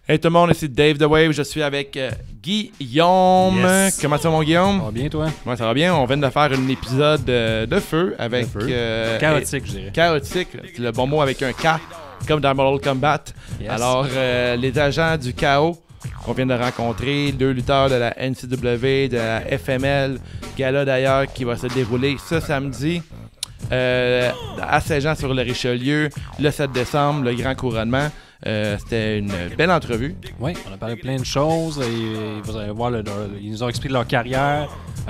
Hey tout le monde, ici Dave The Wave, je suis avec Guillaume. Yes. Comment ça va mon Guillaume? Ça va bien toi? Ouais, ça va bien, on vient de faire un épisode de feu avec... Chaotique, je dirais. Chaotique, c'est le bon mot avec un K, comme dans Mortal Kombat. Yes. Alors, les agents du chaos qu'on vient de rencontrer, 2 lutteurs de la NCW, de la FML, gala d'ailleurs qui va se dérouler ce samedi à Saint-Jean sur le Richelieu, le 7 décembre, le grand couronnement. C'était une belle entrevue. Oui, on a parlé de plein de choses. Et vous allez voir, ils nous ont expliqué leur carrière,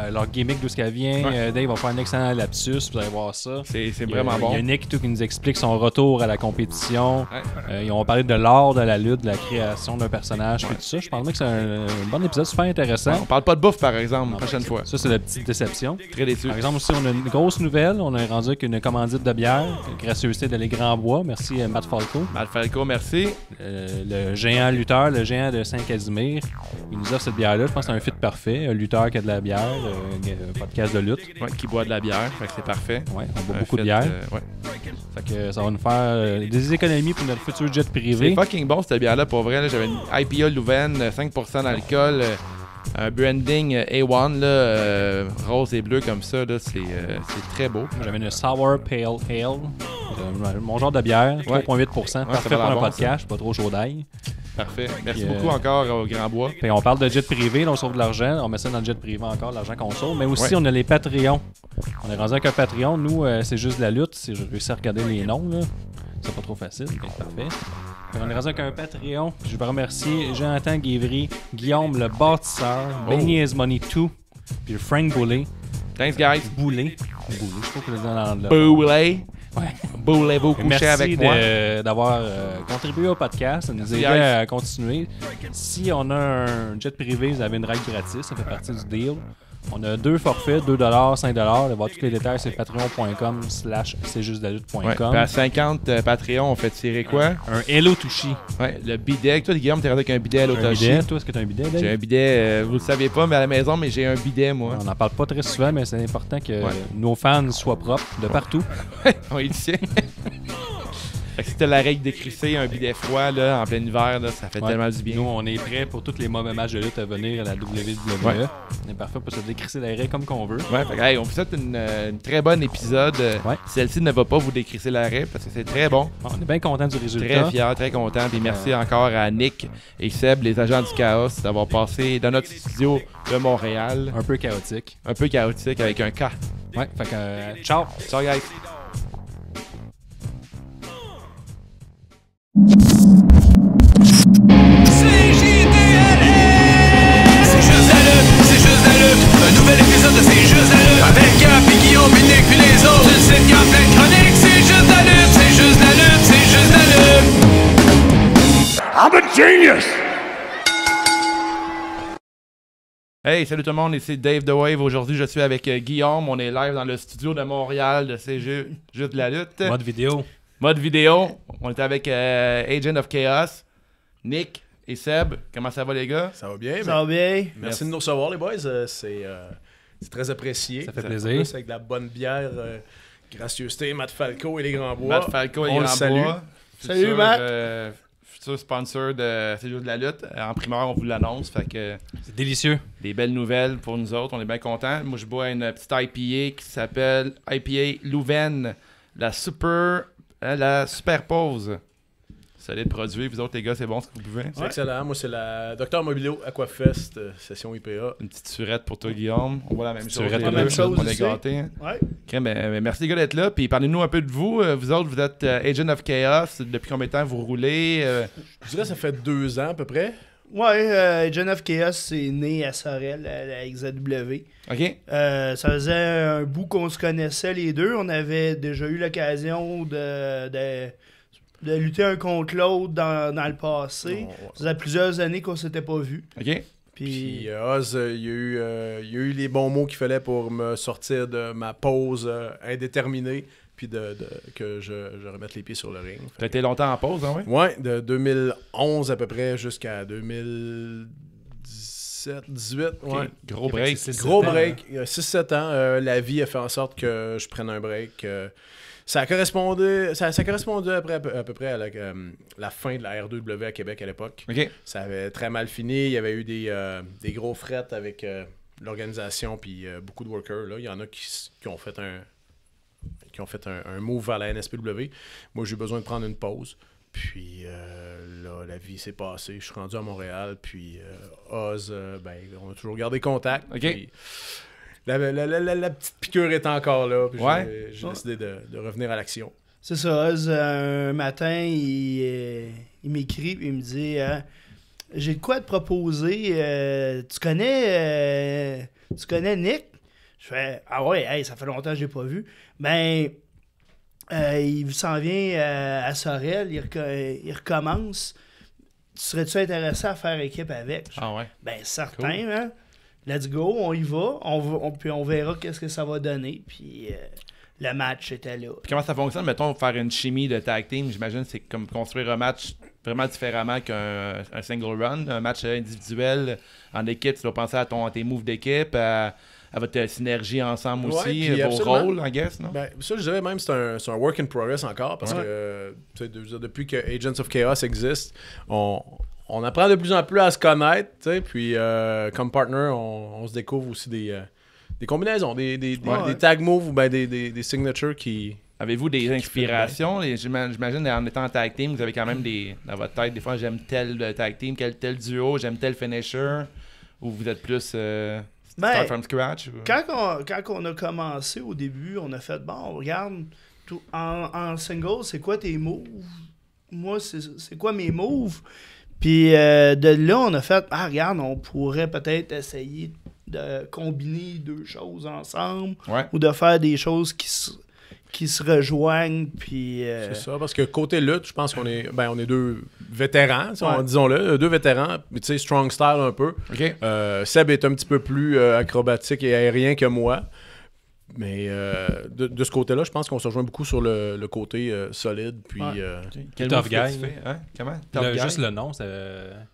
leur gimmick, d'où ce qu'elle vient. Ouais. Dave va faire un excellent lapsus, vous allez voir ça. C'est vraiment bon. Il y a Nick tout, qui nous explique son retour à la compétition. Ouais. Ils ont parlé de l'art de la lutte, de la création d'un personnage, et tout ça. Je pense que c'est un bon épisode super intéressant. Ouais, on parle pas de bouffe par exemple, Non, prochaine fois. Ça, c'est la petite déception. Très déçu. Par exemple, aussi, on a une grosse nouvelle. On a rendu avec une commandite de bière, gracieuseté de Les Grands Bois. Merci, Matt Falco. Matt Falco, merci. Le géant lutteur, le géant de Saint-Casimir, il nous offre cette bière-là. Je pense que c'est un fit parfait. Un lutteur qui a de la bière, un podcast de lutte. Ouais, qui boit de la bière, fait que c'est parfait. Ouais, on boit Un beaucoup de fit, bière. ouais. Fait que ça va nous faire des économies pour notre futur jet C'est privé. fucking bon cette bière-là, pour vrai. Là, j'avais une IPA Louvain, 5% d'alcool, un branding A1, là, rose et bleu comme ça, là, c'est très beau. Moi, j'avais une Sour Pale Ale. Mon genre de bière, 3,8%. Parfait ça va pour un bon, podcast, ça. je suis pas trop chaud d'ail. Parfait. Merci Puis, beaucoup encore au Grand Bois. Puis on parle de jet privé, là, on sauve de l'argent, on met ça dans le jet privé encore, l'argent qu'on sauve. Mais aussi, Ouais. on a les Patreons. On est rendu avec un Patreon. Nous, c'est juste de la lutte. Si je réussis à regarder les noms, là, c'est pas trop facile. Donc, parfait. Puis on est rendu avec un Patreon. Puis je veux remercier Jonathan Guévry, Guillaume le bâtisseur, Benny Is Money 2, puis Frank Boulet. Thanks, guys. Boulet, je sais pas comment le dire dans l'anglais. Boulet. Ouais. Boulez-vous coucher Merci avec moi. d'avoir contribué au podcast, de nous aider guys. à continuer. Si on a un jet privé, vous avez une règle gratis, ça fait partie du deal. On a 2 forfaits, 2$, 5$. Allez voir tous les détails, c'est patreon.com/cjustdelutte.com. Ouais. Puis à 50 Patreon, on fait tirer quoi? Un Hello Touchy. Ouais, le bidet. Toi, Guillaume, t'es rendu avec un bidet à Un l'autochi. bidet. Toi, est-ce que tu as un bidet, Dave? J'ai un bidet, vous le saviez pas, mais à la maison, mais j'ai un bidet, moi. On n'en parle pas très souvent, mais c'est important que Ouais. nos fans soient propres de partout. On y tient. Fait que si t'as la règle d'écrisser un bidet froid là, en plein hiver, là, ça fait Ouais. tellement du bien. Nous, on est prêts pour tous les mauvais matchs de lutte à venir à la WWE. Ouais. On est parfait pour se décrisser l'arrêt comme qu'on veut. Ouais, fait que, hey, on vous souhaite une très bonne épisode. Ouais. Celle-ci ne va pas vous décrisser l'arrêt parce que c'est très bon. On est bien content du résultat. Très fier, très content. Puis merci encore à Nick et Seb, les agents du chaos, d'avoir passé dans notre studio de Montréal. Un peu chaotique. Un peu chaotique avec un K. Ouais, fait que ciao! Ciao, guys. C'est juste la lutte, c'est juste la lutte. Un nouvel épisode de C'est juste la lutte. Avec Gap et Guillaume, et Nick puis les autres. Tu le sais qu'il y a plein de chroniques. C'est juste la lutte, c'est juste la lutte, c'est juste la lutte. I'm a genius. Hey, salut tout le monde, ici Dave The Wave. Aujourd'hui, je suis avec Guillaume. On est live dans le studio de Montréal de C'est juste de la lutte. Mode vidéo. Mode vidéo. On est avec Agent of Chaos, Nick et Seb. Comment ça va, les gars? Ça va bien? Ça va bien? Merci de nous recevoir, les boys. C'est très apprécié. Ça fait En plaisir. plus, avec de la bonne bière, gracieuseté, Matt Falco et les Grands Bois. Matt Falco et on le Grand salue. Bois. Salut, Futur, Matt. Futur sponsor de C'est juste de la lutte. En primeur, on vous l'annonce. Fait que C'est délicieux. des belles nouvelles pour nous autres. On est bien contents. Moi, je bois une petite IPA qui s'appelle IPA Louvain. La Superpose. Solide produit. Vous autres, les gars, c'est bon ce que vous buvez? C'est excellent. Moi, c'est la Dr Mobilio Aquafest, session IPA. Une petite surette pour toi, Guillaume. On voit la même chose. surette, les la deux. même chose On est aussi. gâtés. Hein. Ouais. Ok, ben, merci les gars d'être là. Puis parlez-nous un peu de vous. Vous autres, vous êtes Agent of Chaos. Depuis combien de temps vous roulez? Je dirais que ça fait 2 ans à peu près. Ouais, John of Chaos, c'est né à Sorel, à la XAW. OK? Ça faisait un bout qu'on se connaissait les deux. On avait déjà eu l'occasion de lutter un contre l'autre dans le passé. Ça faisait plusieurs années qu'on s'était pas vus. OK? Puis Oz, il y a eu les bons mots qu'il fallait pour me sortir de ma pause indéterminée. Puis que je remette les pieds sur le ring. T'as été longtemps en pause, hein, ouais? Ouais, de 2011 à peu près jusqu'à 2017, 18. Ouais. Gros break. Gros break, 6-7 ans. La vie a fait en sorte que je prenne un break. Ça correspondait à peu près à la fin de la R2W à Québec à l'époque. OK. Ça avait très mal fini. Il y avait eu des gros frettes avec l'organisation puis beaucoup de workers. Là. Il y en a qui ont fait un move vers la NSPW. Moi, j'ai eu besoin de prendre une pause. Puis là, la vie s'est passée. Je suis rendu à Montréal. Puis Oz, on a toujours gardé contact. OK. Puis, la petite piqûre est encore là. Puis Ouais. j'ai décidé de revenir à l'action. C'est ça, Oz, un matin, il m'écrit et il me dit j'ai de quoi te proposer. Tu connais Nick? Je fais ah ouais, hey, ça fait longtemps que je l'ai pas vu. Ben, il s'en vient à Sorel, il recommence. Serais-tu intéressé à faire équipe avec? Ah ouais. Ben, certain, hein? Let's go, on y va. Puis on verra qu'est-ce que ça va donner. Puis le match était là. Puis comment ça fonctionne? Mettons, faire une chimie de tag team, j'imagine c'est comme construire un match vraiment différemment qu'un single run. Un match individuel en équipe, tu dois penser à tes moves d'équipe, à votre synergie ensemble Ouais, aussi, puis vos absolument. rôles, I guess, non? Ben, ça, je dirais même c'est un work in progress encore parce que tu sais, depuis que Agents of Chaos existe, on apprend de plus en plus à se connaître, tu sais, puis comme partner, on se découvre aussi des combinaisons, des tag moves ou ben des signatures qui... Avez-vous des inspirations? J'imagine en étant en tag team, vous avez quand même dans votre tête, des fois j'aime tel tag team, tel duo, j'aime tel finisher, ou vous êtes plus start from scratch? Ou... Quand on a commencé au début, on a fait bon, regarde, en single, c'est quoi tes moves? Moi, c'est quoi mes moves? Puis de là, on a fait regarde, on pourrait peut-être essayer de combiner deux choses ensemble ou de faire des choses qui se rejoignent. Puis c'est ça, parce que côté lutte, je pense qu'on est deux vétérans, disons-le, deux vétérans, mais tu sais, strong style un peu. OK. Seb est un petit peu plus acrobatique et aérien que moi. Mais de ce côté-là, je pense qu'on se rejoint beaucoup sur le côté solide. Puis, Quel Tough move que Guy. tu fais? Hein? Comment? Juste le nom, c'est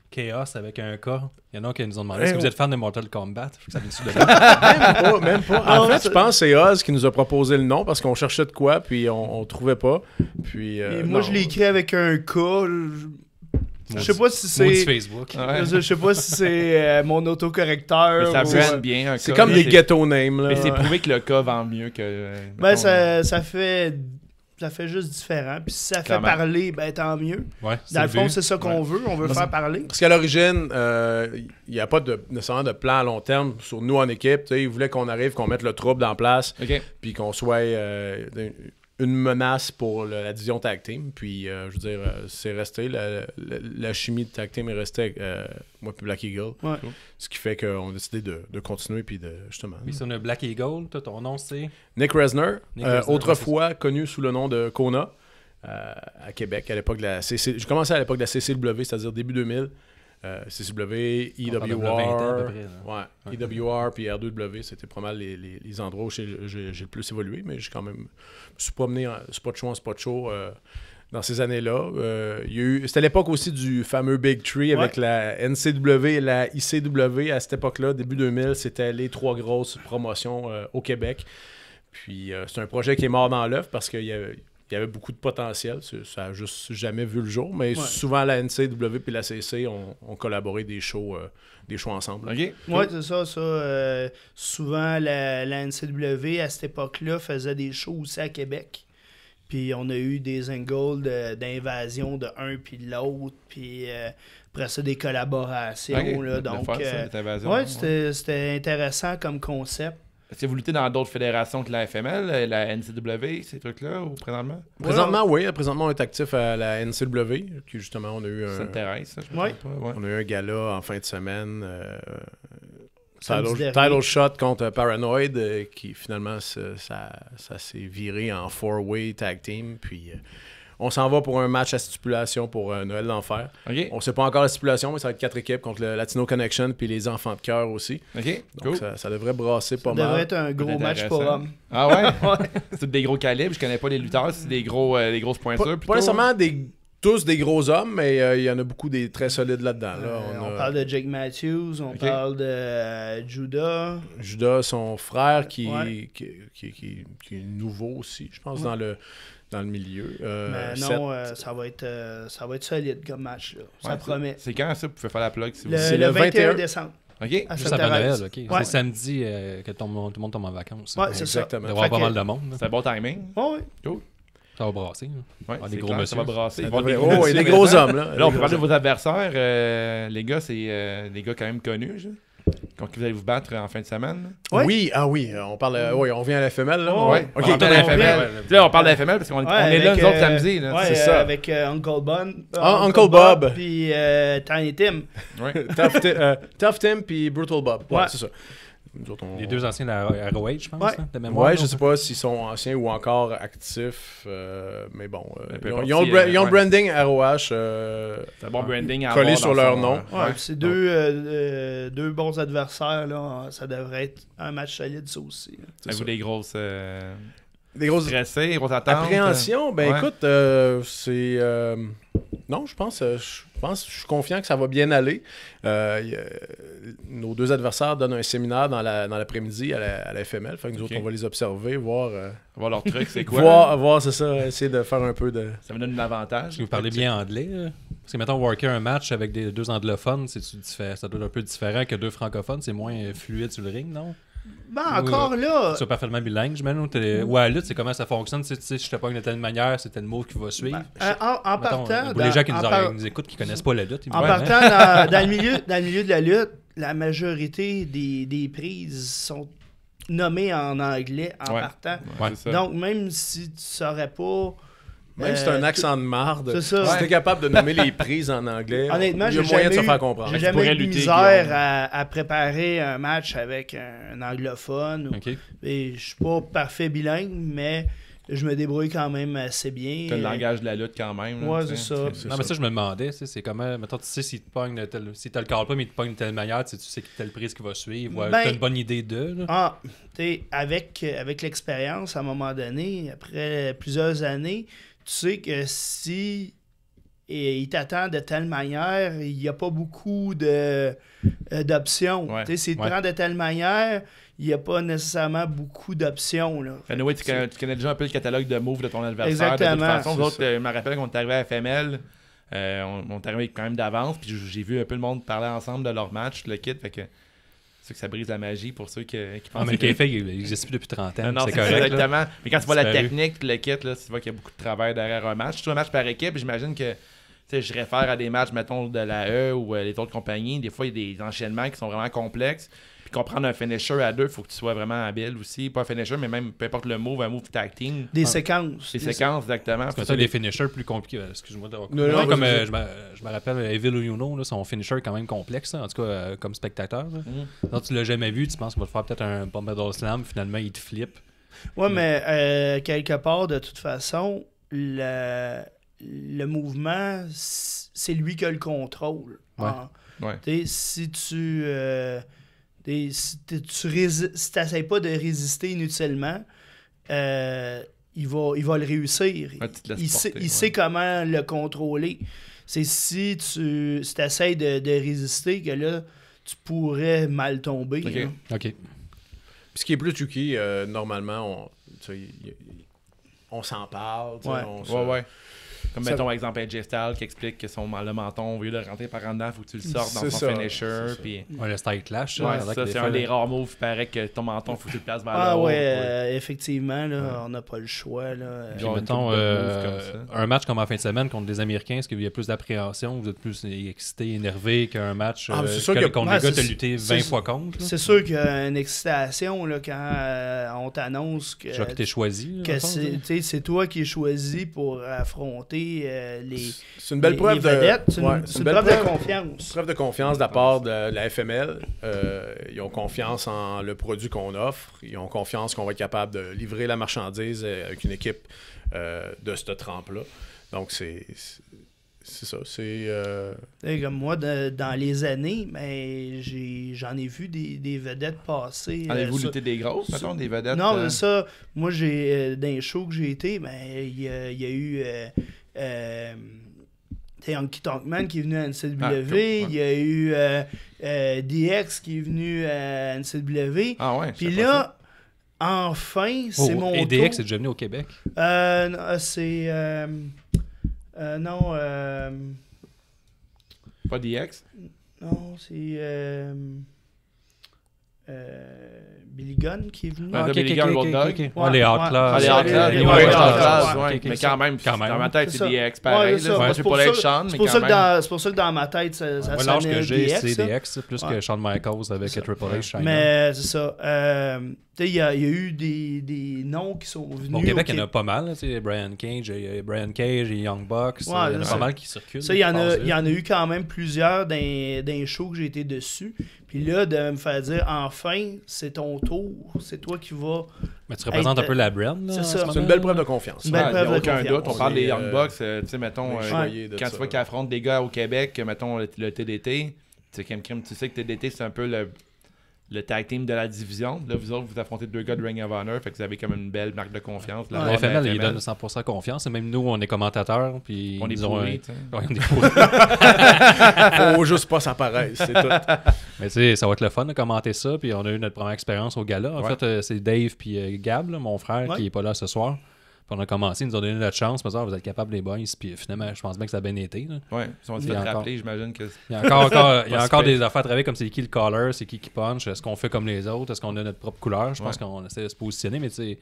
Chaos avec un K. Il y en a qui nous ont demandé est-ce que vous êtes fan de Mortal Kombat? Ça vient dessus de même pas. En fait, je pense que c'est Oz qui nous a proposé le nom parce qu'on cherchait de quoi, puis on trouvait pas. Puis, et moi, je l'ai écrit avec un K. Je sais pas si c'est. Facebook. Ouais. Je sais pas si c'est mon autocorrecteur. Mais ça ou- brand bien. c'est comme des ghetto names. Là. Mais c'est prouvé que le cas vend mieux que... Ben, mettons, ça fait juste différent. Puis si ça fait Clairement. parler, ben tant mieux. Ouais, Dans le fond, c'est ça qu'on Ouais. veut. On veut faire parler. Parce qu'à l'origine, il n'y a pas nécessairement de plan à long terme sur nous en équipe. Tu sais, ils voulaient qu'on arrive, qu'on mette le trouble en place, OK. puis qu'on soit une menace pour la division tag team. Puis, je veux dire, c'est resté. La chimie de tag team est restée avec moi puis Black Eagle. Ouais. Ce qui fait qu'on a décidé de continuer, puis justement. Puis sur le Black Eagle, toi, ton nom c'est Nick Resner, Nick Resner, autrefois connu sous le nom de Kona, à Québec, à l'époque de la CC. J'ai commencé à l'époque de la CCW, c'est-à-dire début 2000. CCW, On parle de 20 ans à peu près, là. ouais, EWR puis R2W, c'était pas mal les endroits où j'ai le plus évolué, mais j'ai quand même me suis promené en spot show en spot show dans ces années-là. C'était l'époque aussi du fameux Big Tree avec la NCW et la ICW à cette époque-là, début 2000, c'était les trois grosses promotions au Québec. Puis c'est un projet qui est mort dans l'œuf parce qu'il y avait beaucoup de potentiel. Ça n'a juste jamais vu le jour. Mais souvent, la NCW et la CC ont collaboré des shows ensemble. OK. Oui, c'est ça. Souvent, la NCW, à cette époque-là, faisait des shows aussi à Québec. Puis on a eu des angles d'invasion de un puis de l'autre. Puis après ça, des collaborations. OK. Là, Le donc, fun, ça, l'invasion. ouais, c'était intéressant comme concept. Est-ce que vous luttez dans d'autres fédérations que la FML, la NCW, ces trucs-là, ou présentement? Présentement, oui. Présentement, on est actif à la NCW. Qui, justement, on a eu Ça t'intéresse, ça, je me Ouais. trompe pas, ouais. on a eu un gala en fin de semaine. Samedi dernier. Title shot contre Paranoid, qui finalement, ça s'est viré en 4-way tag team. Puis on s'en va pour un match à stipulation pour Noël d'Enfer. OK. On sait pas encore la stipulation, mais ça va être 4 équipes contre le Latino Connection puis les Enfants de cœur aussi. OK. Donc Cool. ça devrait brasser pas Ça devrait mal. être un gros C'est match pour intéressant. hommes. Ah ouais? C'est des gros calibres. Je connais pas les lutteurs. C'est des grosses pointures. Pas plutôt. nécessairement des tous des gros hommes, mais il y en a beaucoup des très solides là-dedans. Là. On parle de Jake Matthews, on parle de Judah. Judah, son frère, qui Ouais. est nouveau aussi, je pense, dans le milieu. Mais non, ça va être solide comme match. Là. Ça promet. C'est quand ça? Vous pouvez faire la plug si vous C'est Le le 21 21 décembre. OK. À Juste avant Noël, Sainte-Thérèse. OK. Ouais. C'est samedi que tout le monde tombe en vacances. Ouais, c'est ça. Exactement. Il va y avoir Fait pas que- mal de monde. là. C'est un bon timing. Ouais. Ça va brasser. là. Ouais, Ah, c'est des gros clair, monsieur. ça va brasser. Ça Il va y devrait- avoir oh, et monsieur des gros présents. hommes. Là, Là, on peut parler de vos adversaires. Les gars, c'est des gars quand même connus. Genre. Contre qui vous allez vous battre en fin de semaine. Ouais. Oui, on parle. Oui, on vient à la FML. Là. Ouais. OK. On parle de la FML. Là, on parle de la FML parce qu'on Ouais, est là, avec, nous autres, samedi. Là. Ouais, c'est ça. avec Uncle Bob. Uncle Bob. Puis Tiny Tim. Ouais. Tough Tim puis Brutal Bob. Ouais, Ouais. c'est ça. Nous autres, Les deux anciens de la ROH, je pense, Ouais. hein, de mémoire. Ouais, non? je sais pas s'ils sont anciens ou encore actifs, mais bon. peu Ils ont, importe ils ont si, le ils ont le ouais. branding ROH. C'est un bon branding à Collé avoir sur dans leur son, nom. Ouais, c'est deux bons adversaires. Là. Ça devrait être un match solide, ça aussi. Là. Avez-vous des grosses Des grosses stressés, grosses attentes? appréhensions. Ben Ouais. écoute, c'est. Non, je pense, je suis confiant que ça va bien aller. Nos deux adversaires donnent un séminaire dans l'après-midi à la FML. Fait que nous Ok. autres, on va les observer, voir, Voir leur truc, c'est quoi? voir, c'est ça, essayer de faire un peu de. Ça me donne un avantage. Est-ce que vous parlez bien anglais? Là? Parce que, mettons, worker un match avec des deux anglophones, ça doit être un peu différent que deux francophones. C'est moins fluide sur le ring, non? Ben, encore là. Tu sois parfaitement bilingue, j'imagine. Ou à la lutte, c'est comment ça fonctionne. Tu sais, je te pogne de telle manière, c'est tel mot qui va suivre. En Mettons, partant. pour les gens qui dans- nous écoutent, qui connaissent pas la lutte, En évidemment. partant dans le milieu de la lutte, la majorité des prises sont nommées en anglais en Ouais. partant. Ouais, Ouais. c'est ça. Donc, même si tu saurais pas. Même si c'est un accent de marde, c'est ça. si t'es capable de nommer les prises en anglais, Honnêtement, il y a j'ai moyen de jamais se eu- faire comprendre. J'ai tu jamais pourrais eu de lutter, misère Guillaume. à préparer un match avec un anglophone. OK. Et je suis pas parfait bilingue, mais je me débrouille quand même assez bien. T'as le langage de la lutte quand même. là, Ouais, tu sais. c'est ça. Non, mais ça, je me demandais, tu sais, c'est comment, mettons, tu sais, si tu le calmes pas, mais il te pogne de telle manière, tu sais telle prise qui va suivre, ouais, Ben, t'as une bonne idée de, là. Ah, t'sais, avec l'expérience, à un moment donné, après plusieurs années, tu sais que si il t'attend de telle manière, il n'y a pas beaucoup d'options. Ouais. T'sais, s'il te Ouais. prend de telle manière, il n'y a pas nécessairement beaucoup d'options. Là. Anyway, tu connais déjà un peu le catalogue de moves de ton adversaire. Exactement, De toute façon, c'est nous autres, ça. je me rappelle qu'on est arrivé à FML, on est arrivé quand même d'avance, puis j'ai vu un peu le monde parler ensemble de leur match, le kit, fait que c'est que ça brise la magie pour ceux qui Ah, pensent mais le que... KFA, il existe plus depuis 30 ans, Non, non, c'est c'est ça, correct, là. exactement. Mais quand tu vois la Disparu. technique, puis le kit, là, tu vois qu'il y a beaucoup de travail derrière un match. Surtout un match par équipe, j'imagine que tu sais, je réfère à des matchs, mettons, de la E ou les autres compagnies. Des fois, il y a des enchaînements qui sont vraiment complexes. Puis comprendre un finisher à deux, il faut que tu sois vraiment habile aussi. Pas un finisher, mais même peu importe le move, un move tag team. Des séquences. Les séquences, exactement. Parce que ça, les finishers plus compliqués. Excuse-moi. Non, non, Comme vas-y. je me rappelle, Evil Uno, là, son finisher est quand même complexe, là, en tout cas, comme spectateur. Là. Mhm. Donc, tu l'as jamais vu, tu penses qu'on va te faire peut-être un Bombadil Slam, finalement, il te flippe. Ouais, mais quelque part, de toute façon, le mouvement, c'est lui qui a le contrôle. Ouais. Ouais. T'sais, si tu si t'essayes pas de résister inutilement, il va le réussir. Ouais, tu te laisses Il porter, sait ouais. comment le contrôler. C'est si tu essaies de résister que là, tu pourrais mal tomber. Ok. là. OK. Puis ce qui est plus tricky, normalement, on s'en parle. tu sais, Ouais. on se- Ouais, ouais. Comme Ça- mettons par exemple un J-Style qui explique que le menton, au lieu de rentrer par en dedans, il faut que tu le sortes dans C'est son ça, finisher. c'est ça. Puis... Ouais, le style clash. Ouais, là, c'est avec ça, les c'est un fois- des rares moves, il paraît que ton menton, il faut que tu le places vers Ah le haut. ouais, effectivement, là, on n'a pas le choix. Là. Puis, Genre une mettons, couple de moves comme ça. un match comme en fin de semaine contre des Américains, est-ce qu'il y a plus d'appréhension, vous êtes plus excité, énervé qu'un match Ah, c'est sûr que- contre ouais, les gars, c'est- t'as lutté c'est- 20 fois contre? là? C'est sûr qu'il y a une excitation là, quand on t'annonce que, Genre que t'es choisi. là, que mettons, là. c'est toi qui es choisi pour affronter les, C'est une belle preuve les vedettes. C'est ouais, une belle preuve de confiance. Preuve de confiance de la part de la FML. Ils ont confiance en le produit qu'on offre. Ils ont confiance qu'on va être capable de livrer la marchandise avec une équipe de cette trempe-là. Donc, c'est ça. C'est... T'sais, comme moi, dans les années, mais j'en ai vu des vedettes passer. Avez-vous sur- lutté des grosses, mettons, des vedettes? Non, ça, moi, dans les shows que j'ai été, ben, il y a eu T'as Honky Tonk Man qui est venu à NCW. cool, ouais. Il y a eu DX qui est venu à NCW. Ah ouais. Puis là, enfin, c'est mon et tour. DX est déjà venu au Québec. Non, c'est... non, Pas DX. non, c'est... Billy Gunn qui est venu. Ah, Billy Gunn, Road Dogg. Ouais, Ouais, les Outlaws. Ah, les Ouais, Outlaws, les les Outlaws, Outlaws, ouais. ouais. Mais quand même, Quand même. dans ma tête, C'est c'est ça. DX pareil. Ouais, c'est là. ça. Moi, C'est c'est pour pas ça- l'être Sean, mais c'est pour quand ça que même. c'est pour ça que dans ma tête, ça Moi, sonnait l'âge que j'ai, DX, c'est ça. DX, plus que Shawn Michaels avec Triple H. China. Mais c'est ça. Tu sais, il y a eu des noms qui sont venus. Au Québec, il y en a pas mal. Tu sais, Brian Cage et Young Bucks. Il y en a c'est pas ça. mal qui circulent. Ça, il y en a eu quand même plusieurs dans les shows que j'ai été dessus. Puis là, de me faire dire, enfin, c'est ton tour, c'est toi qui vas... Mais tu représentes un peu la brand. Là, c'est en ça. ce C'est une moment, belle là. preuve de confiance. Une belle Ouais, preuve y a de aucun confiance. doute. On parle des On est, Young Bucks. Tu sais, mettons, choyés de quand ça, tu vois là. qu'ils affrontent des gars au Québec, mettons le TDT, tu sais, tu sais que TDT, c'est un peu le tag team de la division. Là, vous autres, vous affrontez deux gars de Ring of Honor, fait que vous avez comme une belle marque de confiance. La La barre de FML, il FML. donne 100% confiance. Et même nous, on est commentateurs. Puis On est ils ont pourris, tu sais. Ouais, on est pourris. Faut juste pas s'apparaître, c'est tout. Mais tu sais, ça va être le fun de commenter ça. Puis on a eu notre première expérience au gala. En Ouais. fait, c'est Dave puis Gab, là, mon frère, Ouais. qui est pas là ce soir. Puis on a commencé, ils nous ont donné notre chance. Puis vous êtes capables, les boys. Puis finalement, je pense bien que ça a bien été. Là. Ouais, ils sont Il y fait a encore- rappeler, j'imagine que. Il y a encore, il y a Pas encore super. des affaires à travailler comme c'est qui le caller, c'est qui punch, est-ce qu'on fait comme les autres, est-ce qu'on a notre propre couleur. Je pense qu'on essaie de se positionner, mais tu sais,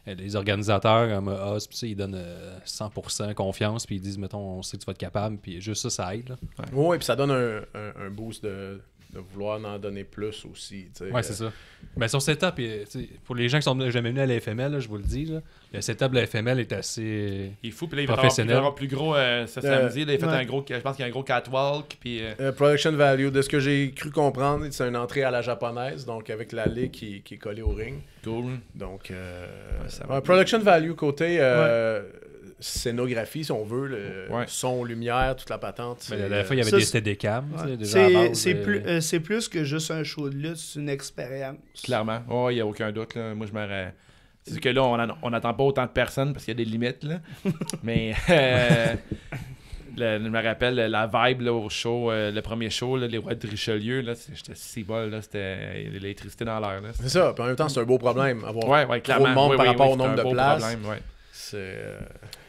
les organisateurs comme Oz, pis ça, ils donnent 100% confiance, puis ils disent, mettons, on sait que tu vas être capable, puis juste ça aide. Là. Oui, puis ça donne un boost de vouloir en donner plus aussi. Tu sais. Ouais, c'est ça. Mais son setup, tu sais, pour les gens qui sont jamais venus à la FML, là, je vous le dis, là, le setup de la FML est assez. Il est fou, puis là, il Professionnel. va avoir plus gros ce samedi. Là, il a fait ouais. un gros, je pense qu'il y a un gros catwalk, puis. Production value, de ce que j'ai cru comprendre, c'est une entrée à la japonaise, donc avec la ligue qui est collée au ring. Cool. Donc, ça va. production value côté scénographie, si on veut, le Ouais. son, lumière, toute la patente. Mais c'est, la dernière fois, il y avait ça, des c'est- steadicams. tu sais, Ouais. déjà à base, C'est plus que juste un show de lutte, c'est une expérience. Clairement. Oh, il n'y a aucun doute. Là. Moi, je me. C'est sûr que là, on n'attend pas autant de personnes parce qu'il y a des limites. Là. Mais. Je me rappelle la vibe là, au show, le premier show, là, les Rois de Richelieu, là, j'étais si bol, là, c'était l'électricité dans l'air. Là. C'est ça, puis en même temps, c'est un beau problème. Avoir Ouais, trop clairement. de monde Oui, par oui, rapport oui, au nombre c'est un de beau places. problème, ouais. C'est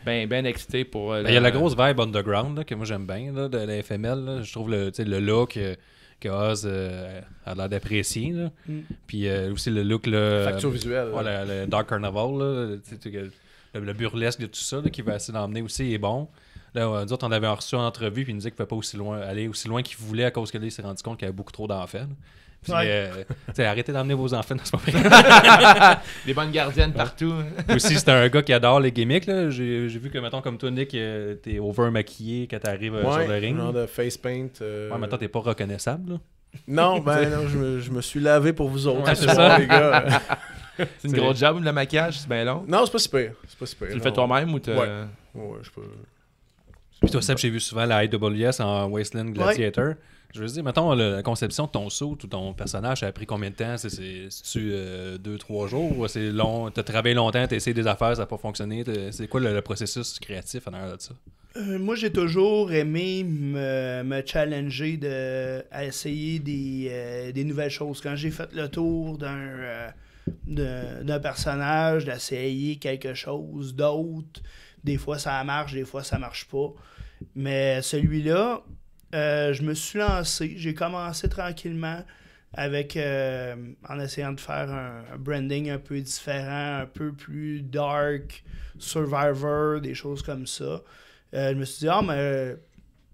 Ben excité pour. Il y a la grosse vibe underground là, que moi j'aime bien là, de la FML. Là. Je trouve tu sais, le look que Oz a l'air d'apprécier. Là. Puis aussi le look. Là, facture visuelle. ouais, le Dark Carnival. Là, tu sais, le burlesque de tout ça là, qui va essayer d'emmener aussi est bon. Là, nous autres, on avait reçu en entrevue puis il nous disait qu'il ne pouvait pas aller aussi loin qu'il voulait à cause que là, il s'est rendu compte qu'il y avait beaucoup trop d'enfants. Là. Puis, tu sais, arrêtez d'emmener vos enfants dans ce moment. Des bonnes gardiennes partout. Aussi, c'est un gars qui adore les gimmicks. Là. J'ai vu que, mettons, comme toi, Nick, t'es over maquillé quand t'arrives sur le ring. genre de face paint. Ouais, maintenant, t'es pas reconnaissable. Là. Non, non, je me suis lavé pour vous autres. Ouais, ce c'est soir, ça. les gars. C'est une grosse job, le maquillage, c'est bien long. Non, c'est pas super. C'est pas super. Tu le fais toi-même ou tu. Ouais. Ouais, je peux. Puis toi, Seb, j'ai vu souvent la IWS en Wasteland Gladiator. Je veux dire, mettons, la conception de ton saut ou ton personnage, ça a pris combien de temps? C'est-tu 2-3 jours? Ou c'est long? T'as travaillé longtemps, t'as essayé des affaires, ça n'a pas fonctionné. C'est quoi le processus créatif en arrière de ça? Moi, j'ai toujours aimé me challenger à essayer des nouvelles choses. Quand j'ai fait le tour d'un personnage, d'essayer quelque chose d'autre, des fois ça marche, des fois ça marche pas. Mais celui-là, je me suis lancé. J'ai commencé tranquillement avec en essayant de faire un branding un peu différent, un peu plus dark, Survivor, des choses comme ça. Je me suis dit,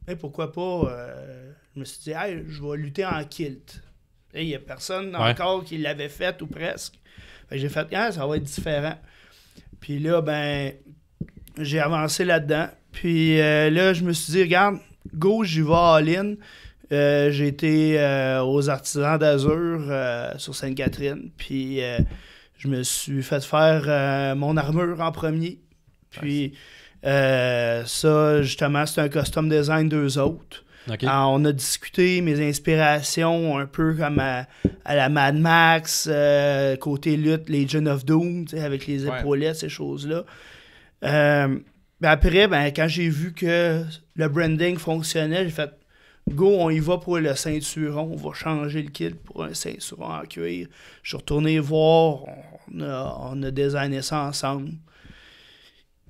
mais pourquoi pas? Je me suis dit, hey, je vais lutter en kilt. Il n'y a personne encore qui l'avait fait ou presque. Fait que j'ai fait, ça va être différent. Puis là, j'ai avancé là-dedans. Puis là, je me suis dit, regarde, go, j'y vais all-in. J'ai été aux Artisans d'Azur sur Sainte-Catherine. Puis je me suis fait faire mon armure en premier. Puis ça, justement, c'est un custom design d'eux autres. Okay. On a discuté mes inspirations un peu comme à la Mad Max, côté lutte, Legion of Doom, avec les épaulettes, ces choses-là. Mais après, quand j'ai vu que le branding fonctionnait, j'ai fait go, on y va pour le ceinturon. On va changer le kit pour un ceinturon en cuir. Je suis retourné voir. On a designé ça ensemble.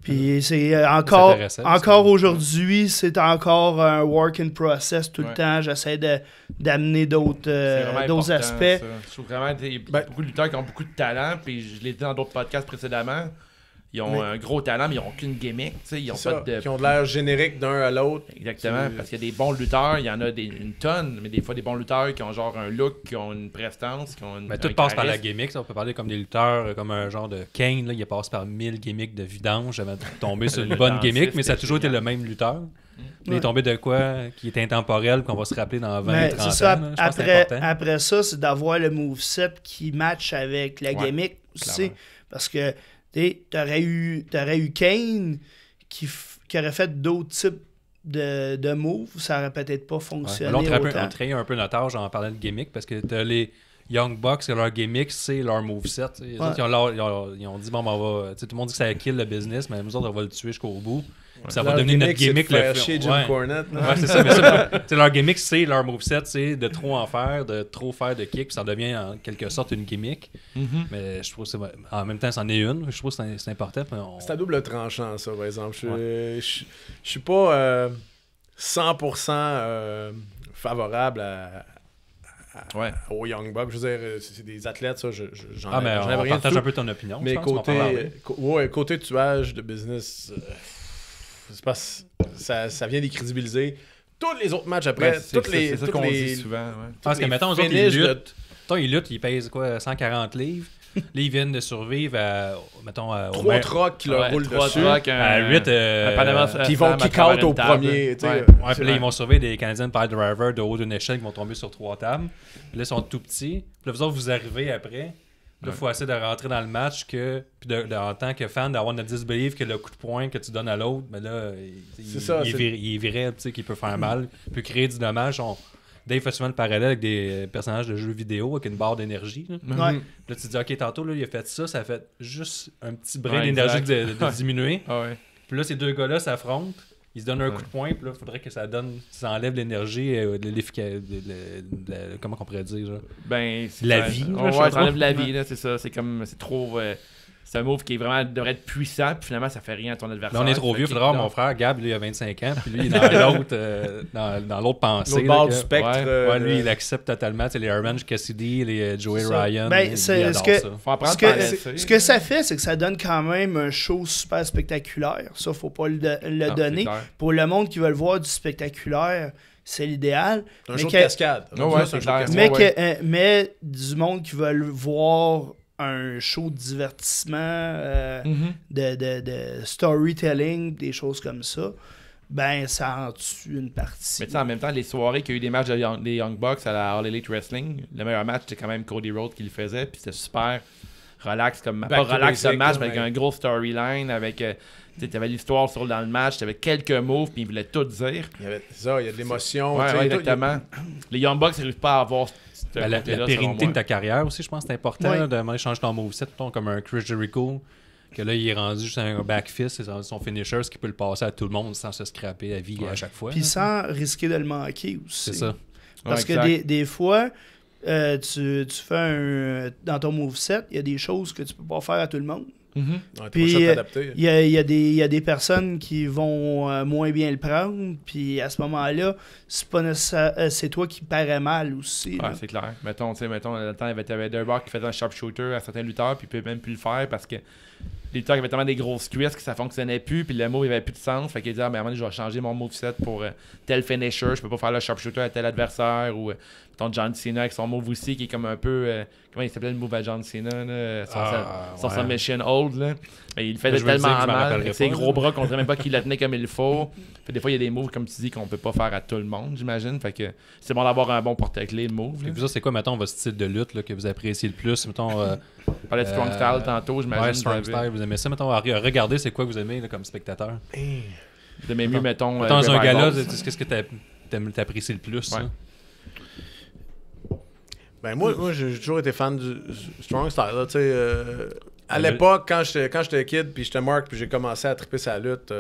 Puis c'est encore aujourd'hui, c'est encore un work in process tout le temps. J'essaie d'amener d'autres aspects. Ça. Je trouve vraiment qu'il y a beaucoup de lutteurs qui ont beaucoup de talent. Puis je l'ai dit dans d'autres podcasts précédemment. Ils ont un gros talent, mais ils n'ont aucune gimmick. Ils ont pas de... Qui ont de l'air générique d'un à l'autre. Exactement, parce qu'il y a des bons lutteurs, il y en a une tonne, mais des fois des bons lutteurs qui ont genre un look, qui ont une prestance, qui ont une. Mais tout passe par la gimmick. On peut parler comme des lutteurs, comme un genre de Kane, là, il passe par 1000 gimmicks de vidange avant de tomber sur une bonne gimmick, mais ça a toujours été le même lutteur. Il est tombé de quoi qui est intemporel, qu'on va se rappeler dans 20 30 ans. Ça, là, après ça, c'est d'avoir le moveset qui match avec la gimmick aussi. Parce que t'aurais eu Kane qui aurait fait d'autres types de moves, ça aurait peut-être pas fonctionné autant. On trahit un peu notre âge en parlant de gimmick, parce que t'as les Young Bucks, leur gimmick, c'est leur moveset. Les autres, ils ont dit, bon, tout le monde dit que ça kill le business, mais nous autres, on va le tuer jusqu'au bout. Ça va devenir notre gimmick. Le chier Jim Cornette. C'est ça. Mais leur gimmick, c'est leur moveset, c'est de trop en faire, de trop faire de kicks, puis ça devient en quelque sorte une gimmick. Mais je trouve que en même temps, c'en est une. Je trouve que c'est important. C'est à double tranchant, ça, par exemple. Je suis pas 100% favorable aux Young Bucks. Je veux dire, c'est des athlètes, ça. J'en on partage un peu ton opinion. Mais côté tuage de business... ça vient décrédibiliser tous les autres matchs après. C'est ça qu'on dit souvent. Parce que, mettons, ils luttent, ils pèsent quoi, 140 livres. Là, ils viennent de survivre à, mettons... 3 trucks qui leur roulent dessus. À 8... Puis ils vont kick-out au premier. Puis là, ils vont surveiller des Canadian Pile Driver de haut d'une échelle qui vont tomber sur 3 tables. Puis là, ils sont tout petits. Puis là, vous autres, vous arrivez après... Là, il faut essayer de rentrer dans le match puis en tant que fan, d'avoir notre disbelief que le coup de poing que tu donnes à l'autre, mais là, il est viril, tu sais, qu'il peut faire mal, il peut créer du dommage. Dave fait souvent le parallèle avec des personnages de jeux vidéo avec une barre d'énergie. Là, tu te dis, OK, tantôt, là, il a fait ça fait juste un petit brin d'énergie de diminuer. Puis là, ces deux gars-là s'affrontent. Ils se donnent un coup de poing, puis là, il faudrait que ça enlève l'énergie, comment on pourrait dire, genre? La vie. Ça enlève la vie, là, c'est ça. C'est trop... c'est un move qui devrait être puissant, puis finalement, ça fait rien à ton adversaire. Là, on est trop vieux. Il faudra voir mon frère, Gab, lui, il a 25 ans, puis lui, il est dans l'autre pensée. L'autre bord du spectre. Lui, il accepte totalement. Les Orange Cassidy, les Joey Ryan, ce que ça fait, c'est que ça donne quand même un show super spectaculaire. Ça, faut pas le donner. Pour le monde qui veut le voir du spectaculaire, c'est l'idéal. C'est un show de cascade. Mais du monde qui veut le voir... un show de divertissement, de storytelling, des choses comme ça, ça en tue une partie. Mais tu sais, en même temps, les soirées qu'il y a eu des matchs des Young Bucks à la All Elite Wrestling, le meilleur match, c'était quand même Cody Rhodes qui le faisait, puis c'était super relax, pas relax le match, mais avec un gros storyline, avec... tu avais l'histoire dans le match, tu avais quelques moves, puis ils voulaient tout dire. Il y a de l'émotion. Exactement. Les Young Bucks n'arrivent pas à avoir... la pérennité de ta carrière aussi, je pense que c'est important de changer ton moveset, comme un Chris Jericho, que là, il est rendu juste un backfist, c'est son finisher, ce qui peut le passer à tout le monde sans se scraper la vie à chaque fois. Puis sans risquer de le manquer aussi. C'est ça. Parce que des fois, tu fais dans ton moveset, il y a des choses que tu peux pas faire à tout le monde. Puis il y a des personnes qui vont moins bien le prendre, puis à ce moment-là, c'est pas nécessaire, c'est toi qui parais mal aussi. C'est clair. Mettons, dans le temps, il y avait Durbar qui faisait un sharpshooter à certains lutteurs, puis il peut même plus le faire parce que les lutteurs avaient tellement des grosses cuisses que ça fonctionnait plus, puis le move il avait plus de sens. Fait qu'il dit, à un moment donné, je vais changer mon moveset pour tel finisher, je peux pas faire le sharpshooter à tel adversaire, ou mettons John Cena avec son move aussi, qui est comme un peu. Comment il s'appelait le move à John Cena, là, son submission hold, là. Mais il le faisait tellement mal, avec ses gros bras qu'on dirait même pas qu'il le tenait comme il faut. Fait des fois, il y a des moves, comme tu dis, qu'on peut pas faire à tout le monde, j'imagine. Fait que c'est bon d'avoir un bon porte-clés de move. Et vous, c'est quoi, mettons, votre style de lutte là, que vous appréciez le plus? Mettons, on parlait de Strong Style tantôt, j'imagine. Ouais, Strong Style, vous aimez ça? Mettons, regardez, c'est quoi que vous aimez là, comme spectateur? De mes mieux, mettons. Dans un gala, qu'est-ce que t'apprécies le plus? Ouais. Moi, j'ai toujours été fan du Strong Style. Là, À l'époque, quand j'étais kid, puis j'étais Mark, puis j'ai commencé à triper sa lutte,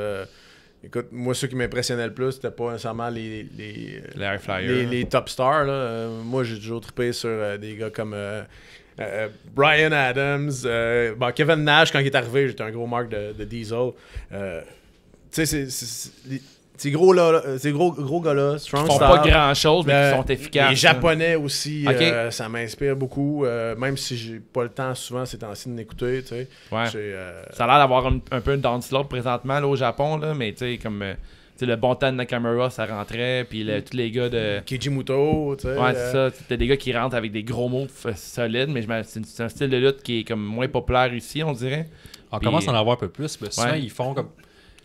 écoute, moi, ceux qui m'impressionnaient le plus, c'était pas nécessairement les high flyers. les top stars. Là. Moi, j'ai toujours trippé sur des gars comme Bryan Adams, Kevin Nash, quand il est arrivé, j'étais un gros Mark de Diesel. Tu sais, ces gros gars-là, strong Ils font style. pas grand-chose, mais qui sont efficaces. Les Japonais aussi, Ok. ça m'inspire beaucoup. Même si j'ai pas le temps souvent ces temps-ci de l'écouter. Tu sais. Ouais. J'ai, Ça a l'air d'avoir un peu une downslaught présentement là, au Japon, là, mais tu sais, comme tu sais, le bon temps de Nakamura, ça rentrait, puis tous les gars de. Kijimuto, tu sais. Ouais, c'est ça. T'as des gars qui rentrent avec des gros moves solides, mais c'est un style de lutte qui est comme moins populaire ici, on dirait. On Puis- commence à en avoir un peu plus. Mais souvent, Ouais. ils font comme.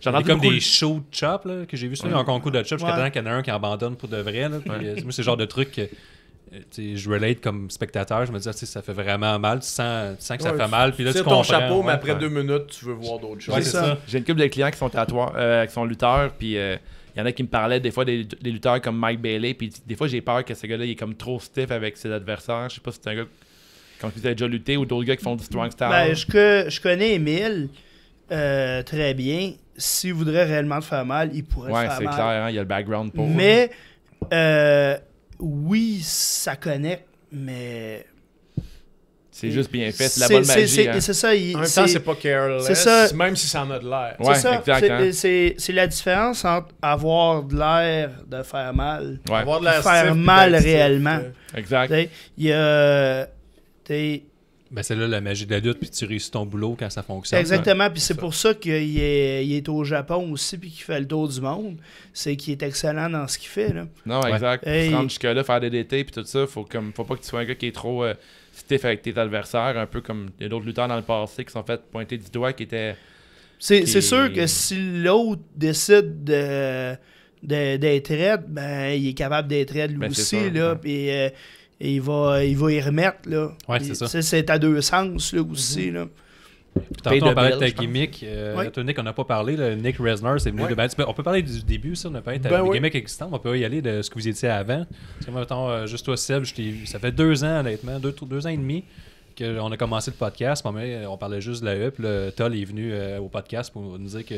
J'en Il y a ai comme beaucoup- des shows de chop là, que j'ai vu souvent, en concours de chop, jusqu'à Ouais. temps qu'il y en a un qui abandonne pour de vrai. Là, puis, moi, c'est le genre de truc que tu sais, je relate comme spectateur. Je me dis, tu sais, ça fait vraiment mal. Tu sens que ça Ouais, fait mal. Puis là, tu tires comprends. ton chapeau, mais ouais. après 2 minutes, tu veux voir d'autres choses. Ouais, c'est ça. J'ai une couple de clients qui sont qui sont lutteurs, puis il y en a qui me parlaient des fois des lutteurs comme Mike Bailey, puis des fois j'ai peur que ce gars-là il est comme trop stiff avec ses adversaires. Je sais pas si c'est un gars quand tu as déjà lutté ou d'autres gars qui font du strong style. Ben, je connais Émile très bien. S'il voudrait réellement te faire mal, il pourrait ouais, te faire c'est mal. clair, hein, il y a le background pour. Mais, oui, ça connecte, mais... C'est juste bien fait, c'est la bonne magie. Hein. C'est ça. En même temps, c'est pas careless, c'est ça. même si ça en a de l'air. Ouais, c'est ça. exact, hein. C'est la différence entre avoir de l'air de faire mal, Ouais, Avoir de l'air faire stiff, puis mal d'être stiff, réellement. exact. T'sais, il y a... Ben, c'est là la magie de la lutte, puis tu réussis ton boulot quand ça fonctionne. Exactement, puis c'est pour ça qu'il est au Japon aussi, puis qu'il fait le tour du monde. C'est qu'il est excellent dans ce qu'il fait, là. Non, exact. Hey. Se rendre jusque-là, faire des DT puis tout ça, faut pas que tu sois un gars qui est trop stiff avec tes adversaires, un peu comme il y a d'autres lutteurs dans le passé qui sont fait pointer du doigt qui étaient. C'est Puis- sûr que si l'autre décide d'être raide, ben il est capable d'être raide lui Ben, c'est aussi, sûr, là, ouais. puis il va y remettre, là. Ouais, Puis, c'est ça. tu sais, c'est à deux sens, là, aussi, là. Puis Pay tantôt, on the parlait bill, de ta je pense. gimmick. Ouais. Toi, Nick, on n'a pas parlé. Là, Nick Resner, c'est venu Ouais. de ben, on peut parler du début, ça. On a parlé de ta Ben oui. gimmick existante. On peut y aller de ce que vous étiez avant. Parce que, mettons, juste toi, Seb, ça fait 2 ans, honnêtement, 2 ans et demi qu'on a commencé le podcast. On parlait juste de la E. Puis le Toll est venu au podcast pour nous dire que